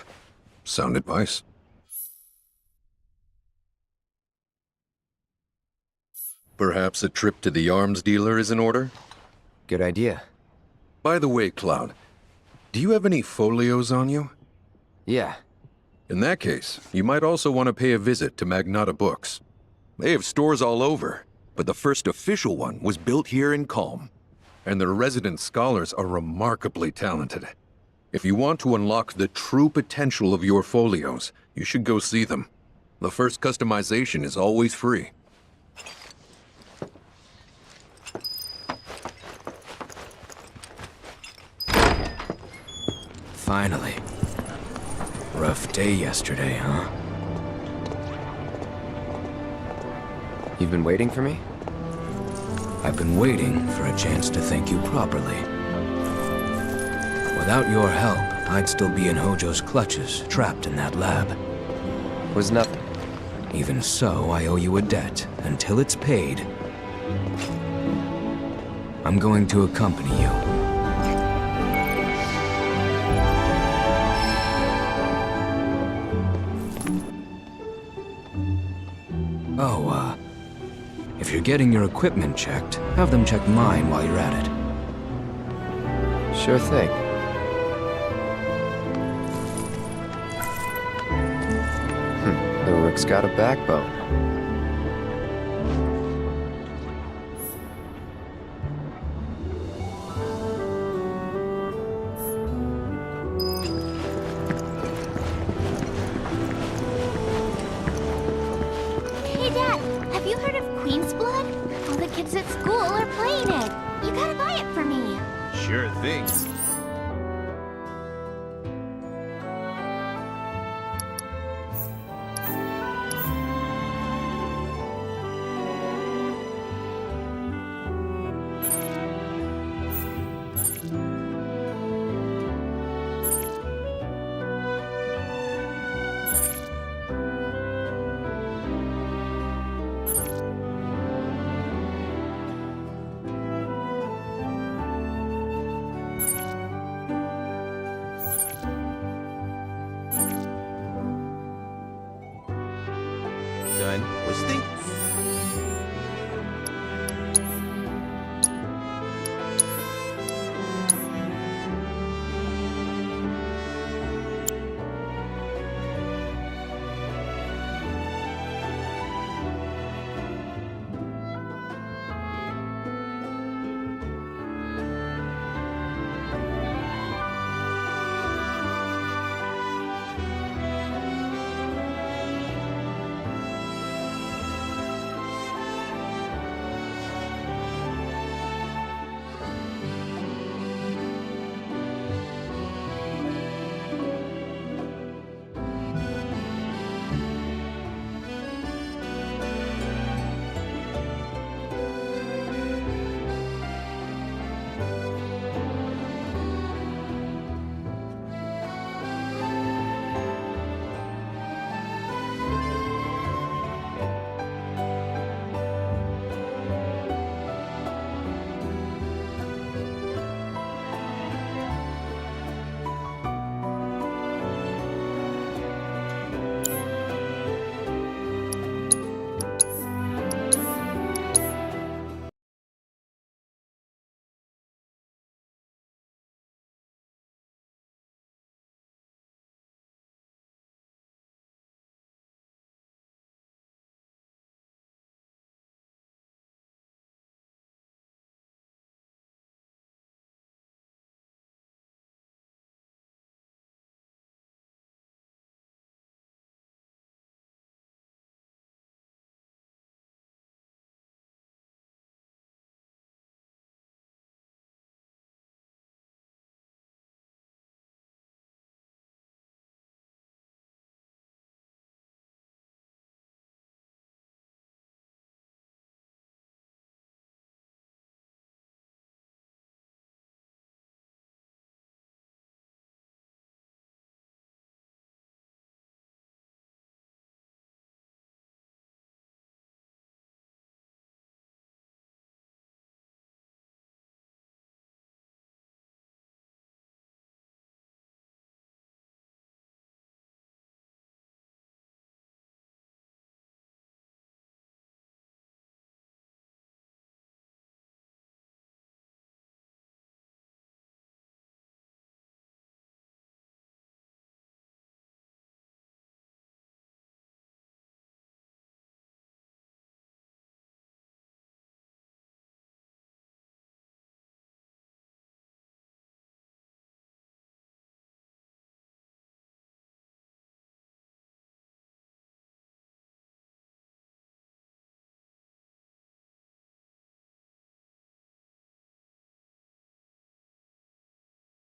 Sound advice? Perhaps a trip to the arms dealer is in order? Good idea. By the way, Cloud, do you have any folios on you? Yeah. In that case, you might also want to pay a visit to Magnata Books. They have stores all over, but the first official one was built here in Calm. And their resident scholars are remarkably talented. If you want to unlock the true potential of your folios, you should go see them. The first customization is always free. Finally. Rough day yesterday, huh? You've been waiting for me? I've been waiting for a chance to thank you properly. Without your help, I'd still be in Hojo's clutches, trapped in that lab. Was nothing. Even so, I owe you a debt. Until it's paid, I'm going to accompany you. If you're getting your equipment checked, have them check mine while you're at it. Sure thing. The Rook's got a backbone. Hey, Dad, have you heard of Queen's Blood? All the kids at school are playing it. You gotta buy it for me. Sure thing. Was think